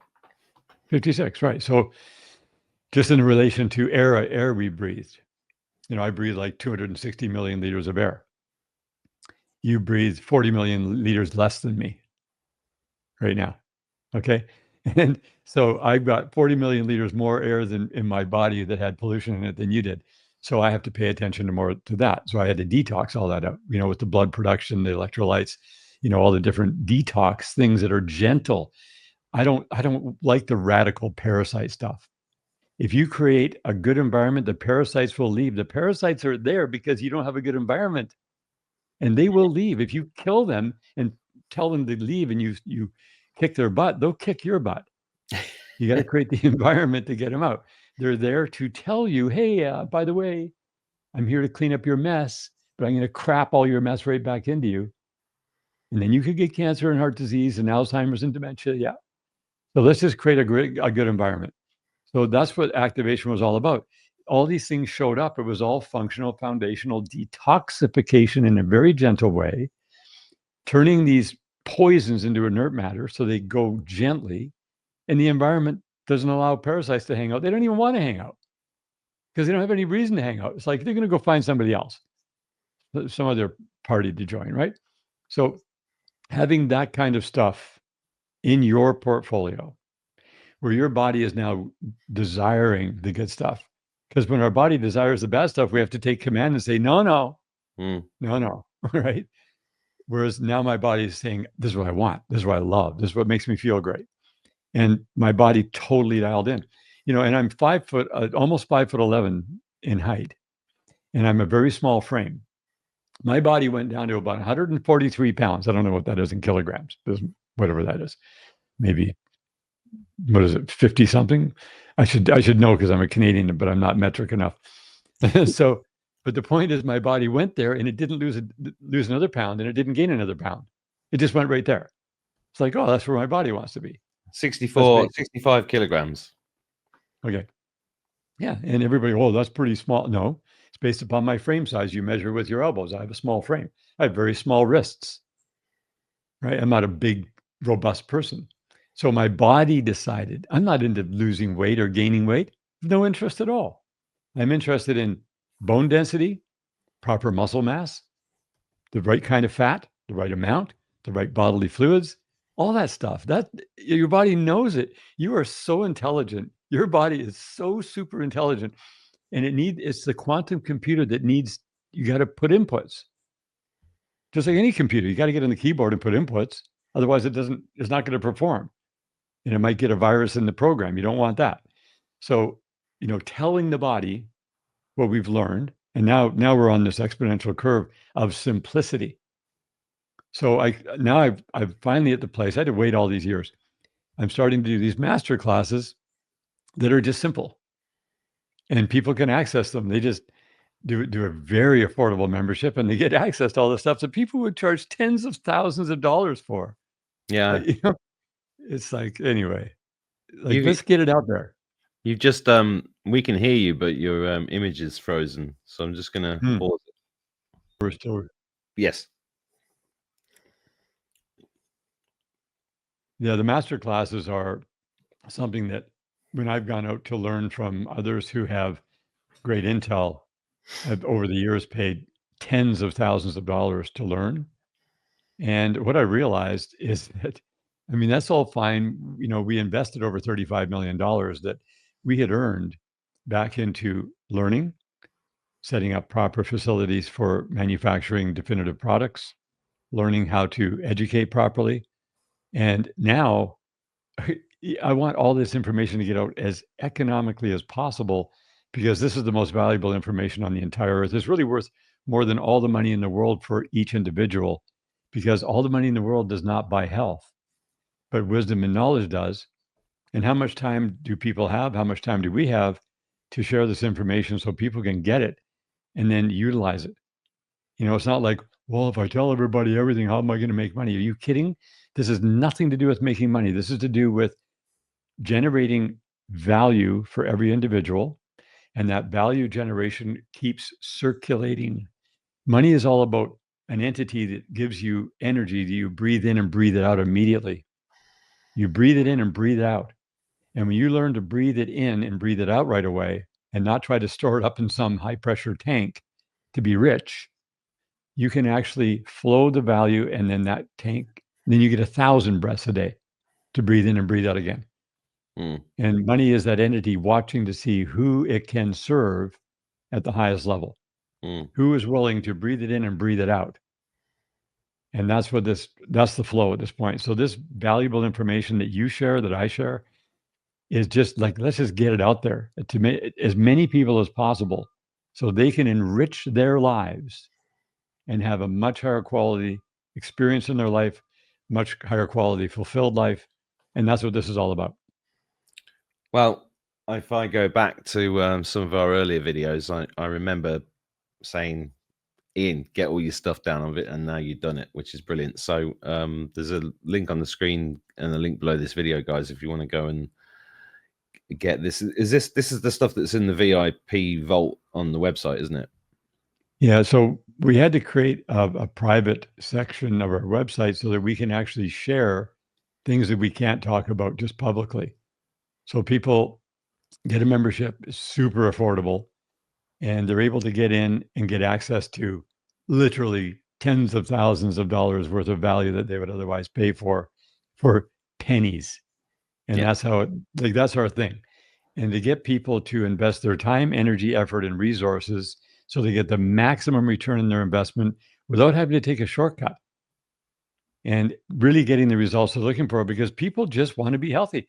56, right. So just in relation to air we breathed, you know, I breathe like 260 million liters of air. You breathe 40 million liters less than me right now. Okay. And so I've got 40 million liters more air than in my body that had pollution in it than you did. So I have to pay attention to more to that. So I had to detox all that out, you know, with the blood production, the electrolytes, you know, all the different detox things that are gentle. I don't like the radical parasite stuff. If you create a good environment, the parasites will leave. The parasites are there because you don't have a good environment, and they will leave. If you kill them and tell them to leave and you kick their butt, they'll kick your butt. You got to create the environment to get them out. They're there to tell you, hey, by the way, I'm here to clean up your mess, but I'm going to crap all your mess right back into you. And then you could get cancer and heart disease and Alzheimer's and dementia. Yeah. So let's just create a good environment. So that's what activation was all about. All these things showed up. It was all functional, foundational detoxification in a very gentle way, turning these poisons into inert matter so they go gently. And the environment doesn't allow parasites to hang out. They don't even want to hang out because they don't have any reason to hang out. It's like they're going to go find somebody else, some other party to join, right? So having that kind of stuff in your portfolio where your body is now desiring the good stuff. Because when our body desires the bad stuff, we have to take command and say, no, right? Whereas now my body is saying, this is what I want. This is what I love. This is what makes me feel great. And my body totally dialed in, you know, and I'm 5 foot, almost 5'11" in height. And I'm a very small frame. My body went down to about 143 pounds. I don't know what that is in kilograms, whatever that is. Maybe, what is it, 50 something? I should know because I'm a Canadian, but I'm not metric enough. So But the point is, my body went there and it didn't lose another pound, and it didn't gain another pound. It just went right there. It's like, oh, that's where my body wants to be. 65 kilograms. Okay. Yeah. And everybody, oh, that's pretty small. No, it's based upon my frame size. You measure with your elbows. I have a small frame. I have very small wrists, right? I'm not a big, robust person. So my body decided I'm not into losing weight or gaining weight. No interest at all. I'm interested in bone density, proper muscle mass, the right kind of fat, the right amount, the right bodily fluids, all that stuff. That your body knows it. You are so intelligent. Your body is so super intelligent, and it's the quantum computer that needs you got to put inputs. Just like any computer, you got to get on the keyboard and put inputs. Otherwise, it's not going to perform. And it might get a virus in the program. You don't want that. So, telling the body what we've learned, and now we're on this exponential curve of simplicity. So I've finally at the place. I had to wait all these years. I'm starting to do these master classes that are just simple, and people can access them. They just do a very affordable membership, and they get access to all the stuff that people would charge tens of thousands of dollars for. Yeah. It's like, anyway, like, You let's get it out there. You've just we can hear you, but your image is frozen. So I'm just gonna pause it. We're still, Yes. yeah, the master classes are something that when I've gone out to learn from others who have great intel, I've over the years paid tens of thousands of dollars to learn. And what I realized is that, I mean, that's all fine. We invested over $35 million that we had earned back into learning, setting up proper facilities for manufacturing definitive products, learning how to educate properly. And now I want all this information to get out as economically as possible, because this is the most valuable information on the entire earth. It's really worth more than all the money in the world for each individual, because all the money in the world does not buy health, but wisdom and knowledge does. And how much time do people have? How much time do we have to share this information so people can get it and then utilize it? It's not like, well, if I tell everybody everything, how am I going to make money? Are you kidding? This has nothing to do with making money. This is to do with generating value for every individual, and that value generation keeps circulating. Money is all about an entity that gives you energy that you breathe in and breathe it out immediately. You breathe it in and breathe it out. And when you learn to breathe it in and breathe it out right away, and not try to store it up in some high pressure tank to be rich, you can actually flow the value, and then that tank, then you get 1,000 breaths a day to breathe in and breathe out again. And money is that entity watching to see who it can serve at the highest level, who is willing to breathe it in and breathe it out. And that's the flow at this point. So this valuable information that you share, that I share, is just like, let's just get it out there to as many people as possible so they can enrich their lives and have a much higher quality experience in their life, much higher quality fulfilled life. And that's what this is all about. Well, if I go back to some of our earlier videos, I remember saying, Ian, get all your stuff down of it, and now you've done it, which is brilliant. So there's a link on the screen and a link below this video, guys, if you want to go and get this. This is the stuff that's in the VIP vault on the website, isn't it? Yeah, so we had to create a private section of our website so that we can actually share things that we can't talk about just publicly. So people get a membership, it's super affordable, and they're able to get in and get access to literally tens of thousands of dollars worth of value that they would otherwise pay for pennies. And that's how that's our thing. And to get people to invest their time, energy, effort, and resources so they get the maximum return in their investment without having to take a shortcut and really getting the results they're looking for, because people just want to be healthy.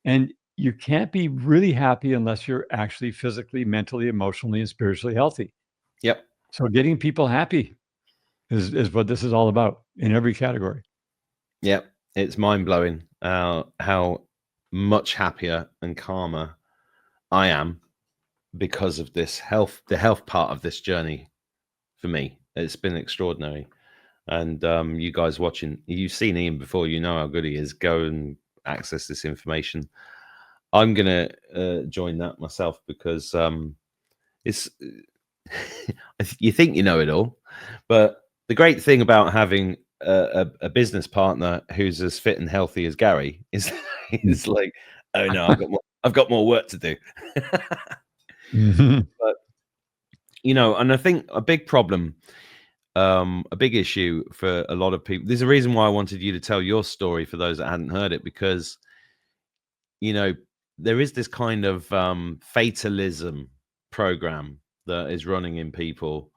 And you can't be really happy unless you're actually physically, mentally, emotionally, and spiritually healthy. Yep. So getting people happy is what this is all about in every category. Yep. It's mind-blowing how much happier and calmer I am because of this the health part of this journey for me. It's been extraordinary. And you guys watching, you've seen Ian before, you know how good he is. Go and access this information. I'm going to join that myself because it's you think you know it all, but the great thing about having a business partner who's as fit and healthy as Gary is is like, oh no, I've got more work to do. Mhm. But you know, and I think a big problem, a big issue for a lot of people. There's a reason why I wanted you to tell your story for those that hadn't heard it, because you know there is this kind of fatalism program that is running in people,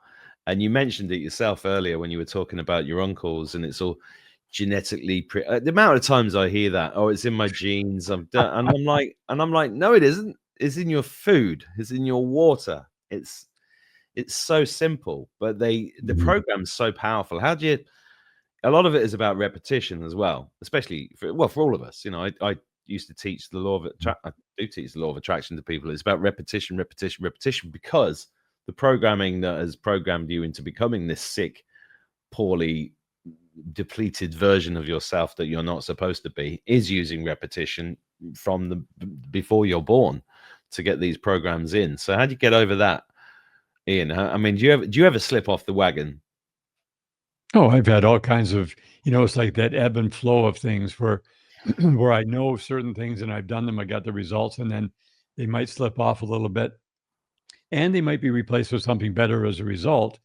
and you mentioned it yourself earlier when you were talking about your uncles, and it's all genetically the amount of times I hear that, oh, it's in my genes, I'm done, and I'm like, no, it isn't. It's in your food, it's in your water. It's so simple, but the Mhm. program's so powerful. How do you? A lot of it is about repetition as well, especially for all of us. You know, I used to teach the law of I do teach the law of attraction to people. It's about repetition, repetition, repetition, because the programming that has programmed you into becoming this sick, poorly depleted version of yourself that you're not supposed to be is using repetition from the before you're born to get these programs in. So how do you get over that, Ian? I mean, do you ever slip off the wagon? Oh, I've had all kinds of, it's like that ebb and flow of things where where I know certain things and I've done them, I got the results, and then they might slip off a little bit and they might be replaced with something better as a result.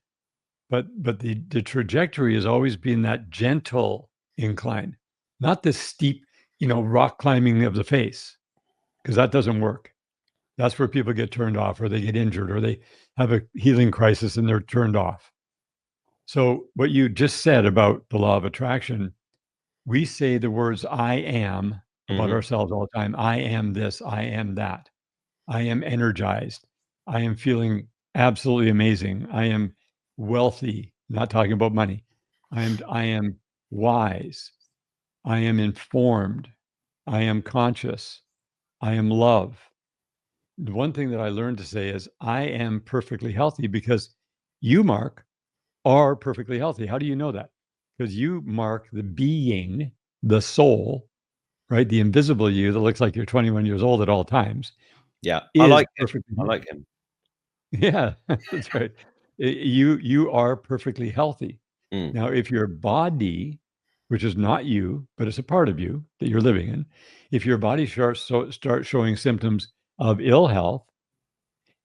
But the trajectory has always been that gentle incline, not this steep, rock climbing of the face, because that doesn't work. That's where people get turned off or they get injured or they have a healing crisis and they're turned off. So what you just said about the law of attraction, we say the words I am about Hmm. ourselves all the time. I am this, I am that. I am energized. I am feeling absolutely amazing. I am wealthy, not talking about money. I am wise. I am informed. I am conscious. I am love. The one thing that I learned to say is I am perfectly healthy because you, Mark, are perfectly healthy. How do you know that? Because you, Mark, the being, the soul, right? The invisible you that looks like you're 21 years old at all times Yeah, I is like him. perfectly. I like him. Yeah, that's right. You are perfectly healthy. Mm. Now, if your body, which is not you, but it's a part of you that you're living in, if your body starts showing symptoms of ill health,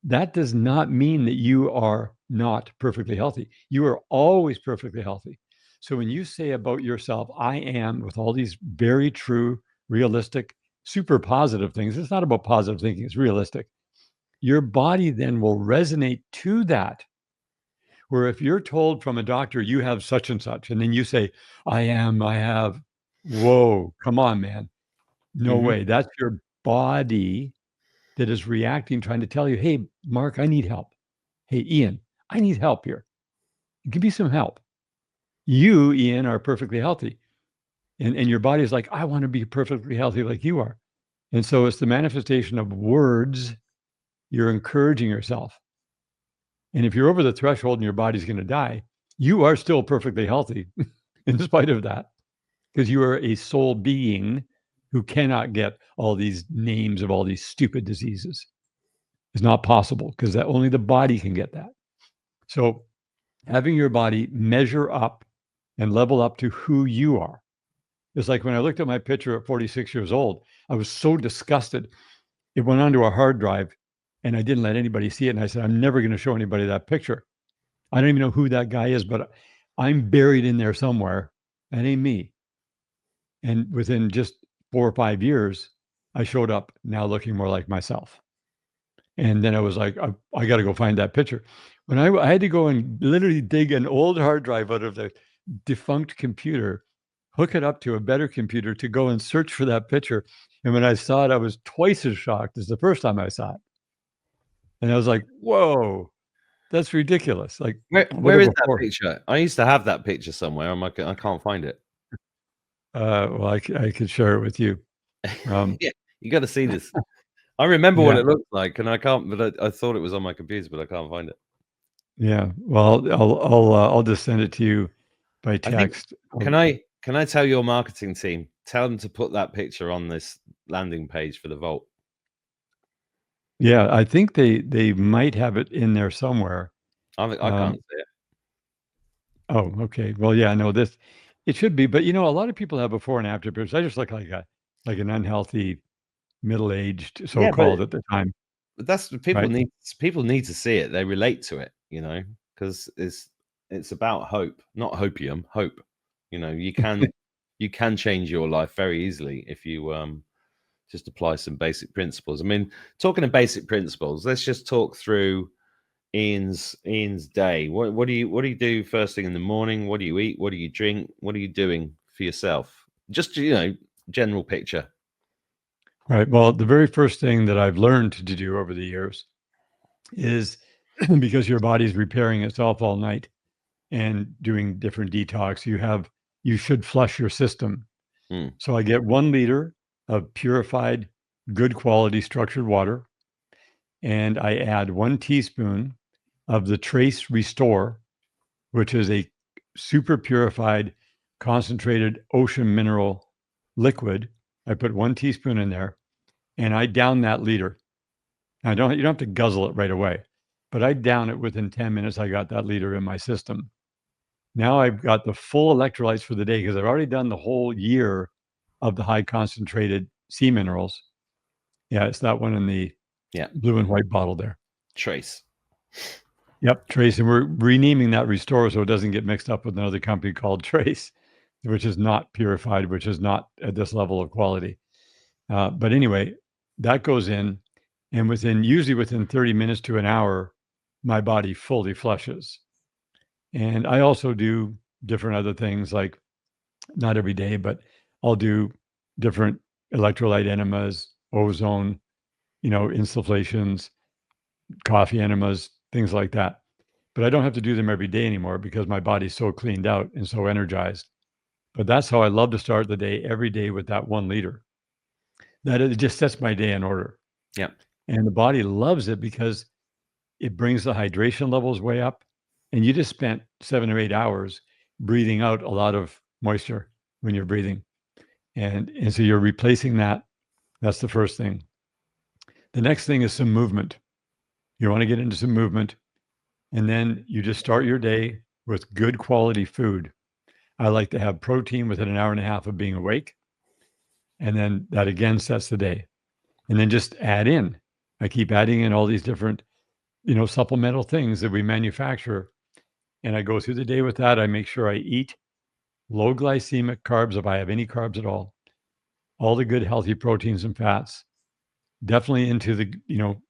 that does not mean that you are not perfectly healthy. You are always perfectly healthy. So when you say about yourself, I am, with all these very true, realistic, super positive things, it's not about positive thinking, it's realistic. Your body then will resonate to that. Where if you're told from a doctor, you have such and such, and then you say, I have, whoa, come on, man. No Mhm. way. That's your body that is reacting, trying to tell you, hey, Mark, I need help. Hey, Ian, I need help here. Give me some help. You, Ian, are perfectly healthy. And your body is like, I want to be perfectly healthy like you are. And so it's the manifestation of words. You're encouraging yourself. And if you're over the threshold and your body's going to die, you are still perfectly healthy in spite of that, because you are a soul being who cannot get all these names of all these stupid diseases. It's not possible because that only the body can get that. So having your body measure up and level up to who you are. It's like when I looked at my picture at 46 years old, I was so disgusted. It went onto a hard drive and I didn't let anybody see it. And I said, I'm never going to show anybody that picture. I don't even know who that guy is, but I'm buried in there somewhere. That ain't me. And within just 4 or 5 years, I showed up now looking more like myself. And then I was like, I got to go find that picture. When I had to go and literally dig an old hard drive out of the defunct computer, hook it up to a better computer to go and search for that picture. And when I saw it, I was twice as shocked as the first time I saw it. And I was like, whoa, that's ridiculous. Like, what Where a is that before. picture? I used to have that picture somewhere. I can't find it. Well, I could share it with you. Um, Yeah, you got to see this. I remember what Yeah. it looked like, and I can't. But I thought it was on my computer, but I can't find it. Yeah. Well, I'll just send it to you by I think. text. Can I tell your marketing team? Tell them to put that picture on this landing page for the vault. Yeah, I think they might have it in there somewhere. I can't Um, see it. oh, okay. Well, yeah, no, this it should be, but a lot of people have before and after pictures. I just look like an unhealthy middle-aged Yeah, so-called at the time, but that's what people right? need. People need to see it. They relate to it, because it's about hope, not hopium. Hope. You can change your life very easily if you just apply some basic principles. I mean, talking of basic principles, let's just talk through Ian's day. What do you do first thing in the morning? What do you eat? What do you drink? What are you doing for yourself? Just general picture. Right. Well, the very first thing that I've learned to do over the years is because your body's repairing itself all night and doing different detox, you should flush your system. Hmm. So I get 1 liter of purified, good quality structured water, and I add 1 teaspoon of the Trace Restore, which is a super purified, concentrated ocean mineral liquid. I put 1 teaspoon in there, and I down that liter. You don't have to guzzle it right away, but I down it within 10 minutes. I got that liter in my system. Now I've got the full electrolytes for the day because I've already done the whole year of the high concentrated sea minerals. Yeah, it's that one in the Yeah, blue and white bottle there. Trace. Yep, Trace. And we're renaming that Restore so it doesn't get mixed up with another company called Trace, which is not purified, which is not at this level of quality. But anyway, that goes in, and usually within 30 minutes to an hour, my body fully flushes. And I also do different other things, like not every day, but I'll do different electrolyte enemas, ozone, insufflations, coffee enemas, things like that. But I don't have to do them every day anymore because my body's so cleaned out and so energized. But that's how I love to start the day every day with that 1 liter. That it just sets my day in order. Yeah. And the body loves it because it brings the hydration levels way up. And you just spent 7 or 8 hours breathing out a lot of moisture when you're breathing. And so you're replacing that. That's the first thing. The next thing is some movement. You want to get into some movement. And then you just start your day with good quality food. I like to have protein within an hour and a half of being awake. And then that again sets the day. And then just add in. I keep adding in all these different, supplemental things that we manufacture. And I go through the day with that. I make sure I eat low glycemic carbs if I have any carbs at all the good healthy proteins and fats. Definitely into the,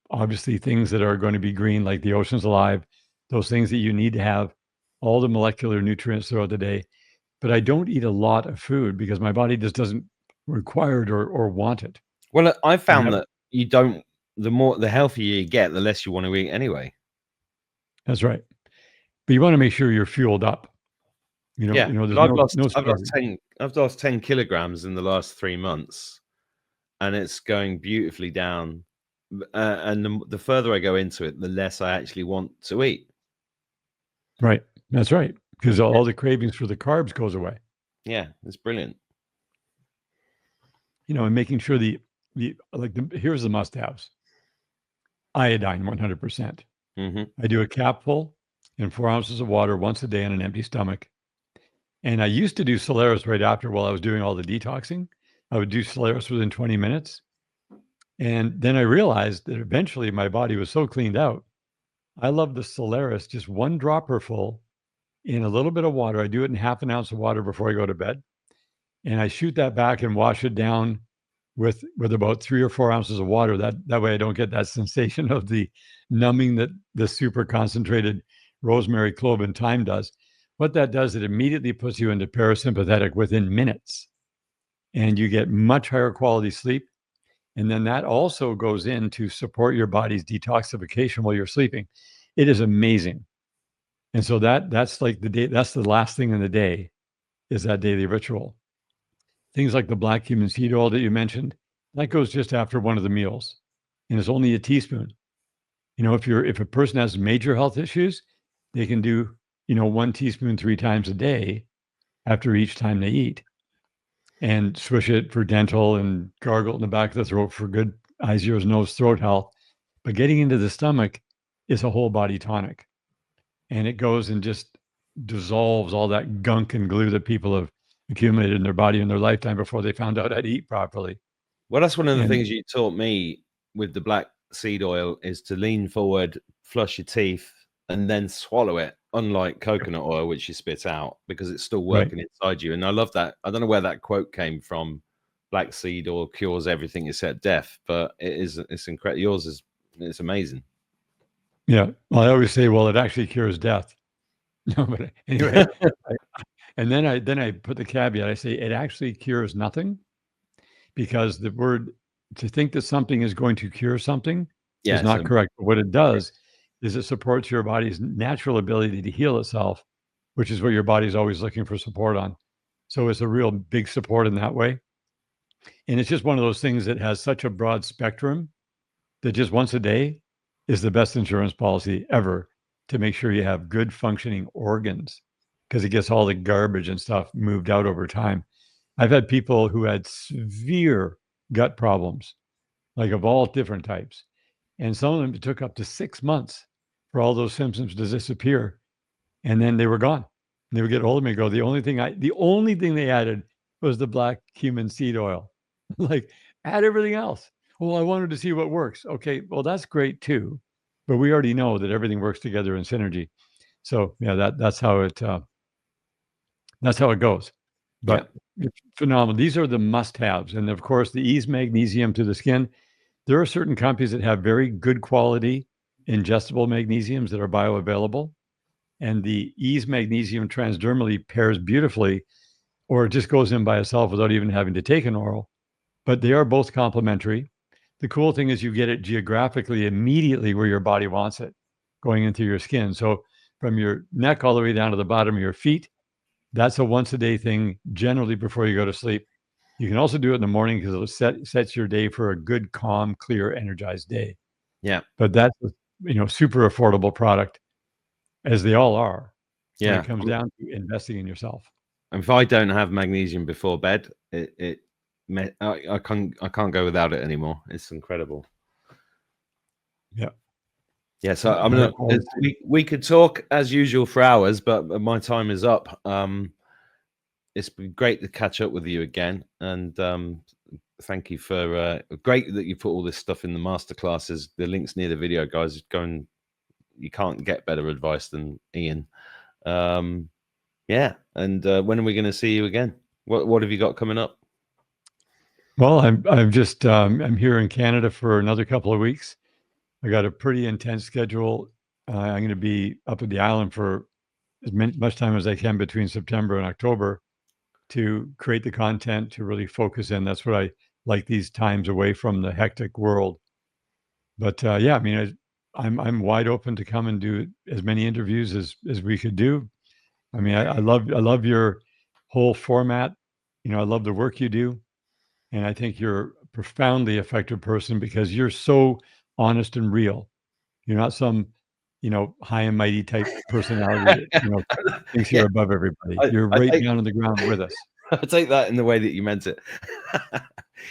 obviously things that are going to be green, like the ocean's alive, those things that you need to have, all the molecular nutrients throughout the day. But I don't eat a lot of food because my body just doesn't require it or want it. Well, I And found that you don't. The healthier you get, the less you want to eat anyway. that's right. But you want to make sure you're fueled up. Yeah, There's but I've lost no I've lost starving. 10 kilograms in the last 3 months, and it's going beautifully down. And the further I go into it, the less I actually want to eat. Right. That's right. Because all the cravings for the carbs goes away. Yeah, it's brilliant. And making sure here's the must-haves. Iodine, 100%. Hmm. I do a capful in 4 ounces of water once a day on an empty stomach. And I used to do Solaris right after while I was doing all the detoxing. I would do Solaris within 20 minutes. And then I realized that eventually my body was so cleaned out. I love the Solaris, just one dropper full in a little bit of water. I do it in half an ounce of water before I go to bed. And I shoot that back and wash it down with about 3 or 4 ounces of water. That way I don't get that sensation of the numbing that the super concentrated rosemary, clove, and thyme does. What that does, it immediately puts you into parasympathetic within minutes, and you get much higher quality sleep. And then that also goes in to support your body's detoxification while you're sleeping. It is amazing. And so that's like the day, that's the last thing in the day is that daily ritual. Things like the black cumin seed oil that you mentioned, that goes just after one of the meals. and it's only a teaspoon. If a person has major health issues, they can do 1 teaspoon 3 times a day after each time they eat, and swish it for dental and gargle in the back of the throat for good eyes, ears, nose, throat health. But getting into the stomach is a whole body tonic, and it goes and just dissolves all that gunk and glue that people have accumulated in their body in their lifetime before they found out how to eat properly. Well, that's one of the And things you taught me with the black seed oil, is to lean forward, flush your teeth, and then swallow it, unlike coconut oil, which you spit out, because it's still working inside you. And I love that. I don't know where that quote came from. Black seed oil cures everything except death, but it's incredible. Yours it's amazing. yeah, well, I always say, well, it actually cures death. No, but anyway, and then I put the caveat. I say it actually cures nothing, because the word, to think that something is going to cure something is not correct. But what it does is it supports your body's natural ability to heal itself, which is what your body's always looking for support on. So it's a real big support in that way. And it's just one of those things that has such a broad spectrum that just once a day is the best insurance policy ever to make sure you have good functioning organs, because it gets all the garbage and stuff moved out over time. I've had people who had severe gut problems, like of all different types. And some of them, it took up to 6 months for all those symptoms to disappear. And then they were gone. And they would get hold of me and go, the only thing they added was the black cumin seed oil. Like, add everything else. Well, I wanted to see what works. Okay, well, that's great too. But we already know that everything works together in synergy. So yeah, that's how it goes. But it's phenomenal. These are the must-haves. And of course, the Ease Magnesium to the skin. There are certain companies that have very good quality ingestible magnesiums that are bioavailable. And the Ease Magnesium transdermally pairs beautifully, or it just goes in by itself without even having to take an oral. But they are both complementary. The cool thing is you get it geographically immediately where your body wants it, going into your skin. So from your neck all the way down to the bottom of your feet, that's a once a day thing, generally before you go to sleep. You can also do it in the morning because it sets your day for a good, calm, clear, energized day. Yeah. But that's a super affordable product, as they all are. Yeah. When it comes down to investing in yourself. And if I don't have magnesium before bed, I can't go without it anymore. It's incredible. Yeah. Yeah. So I'm gonna. We could talk as usual for hours, but my time is up. It's been great to catch up with you again, and thank you for great that you put all this stuff in the masterclasses. The links near the video, guys. You can't get better advice than Ian. Yeah. And when are we going to see you again? What have you got coming up? Well, I'm just I'm here in Canada for another couple of weeks. I got a pretty intense schedule. I'm going to be up at the island for as much time as I can between September and October to create the content, to really focus in. That's what I like, these times away from the hectic world. But yeah, I mean, I'm wide open to come and do as many interviews as we could do. I mean, I love your whole format. I love the work you do. And I think you're a profoundly effective person because you're so honest and real. You're not some, high and mighty type personality that, thinks you're above everybody. You're right down on the ground with us. I take that in the way that you meant it.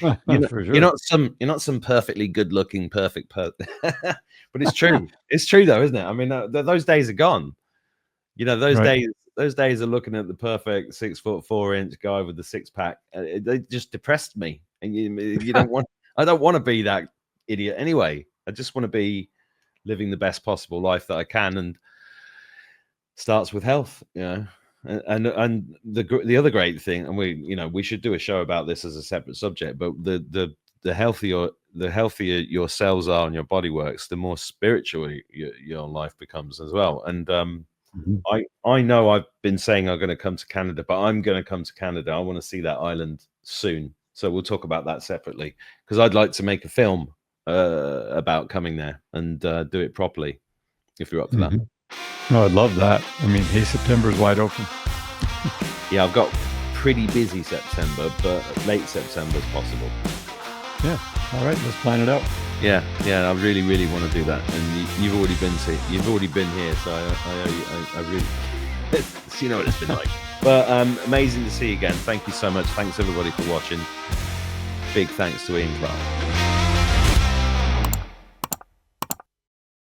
For sure. You're not some perfectly good-looking, perfect but it's true. It's true though, isn't it? I mean, those days are gone. Those days are looking at the perfect 6'4" guy with the six-pack. They just depressed me, and you don't want. I don't want to be that idiot anyway. I just want to be living the best possible life that I can, and starts with health. And the other great thing, and we should do a show about this as a separate subject, but the healthier your cells are and your body works, the more spiritual your life becomes as well. And I know I've been saying I'm going to come to Canada, but I'm going to come to Canada. I want to see that island soon. So we'll talk about that separately, because I'd like to make a film about coming there and do it properly, if you're up for that. No, I'd love that. I mean, hey, September is wide open. Yeah, I've got pretty busy September, but late September is possible. Yeah. All right. Let's plan it out. Yeah, I really, really want to do that, and you've already been here, so I really, you know what it's been like. But amazing to see you again. Thank you so much. Thanks everybody for watching. Big thanks to Ian Clark.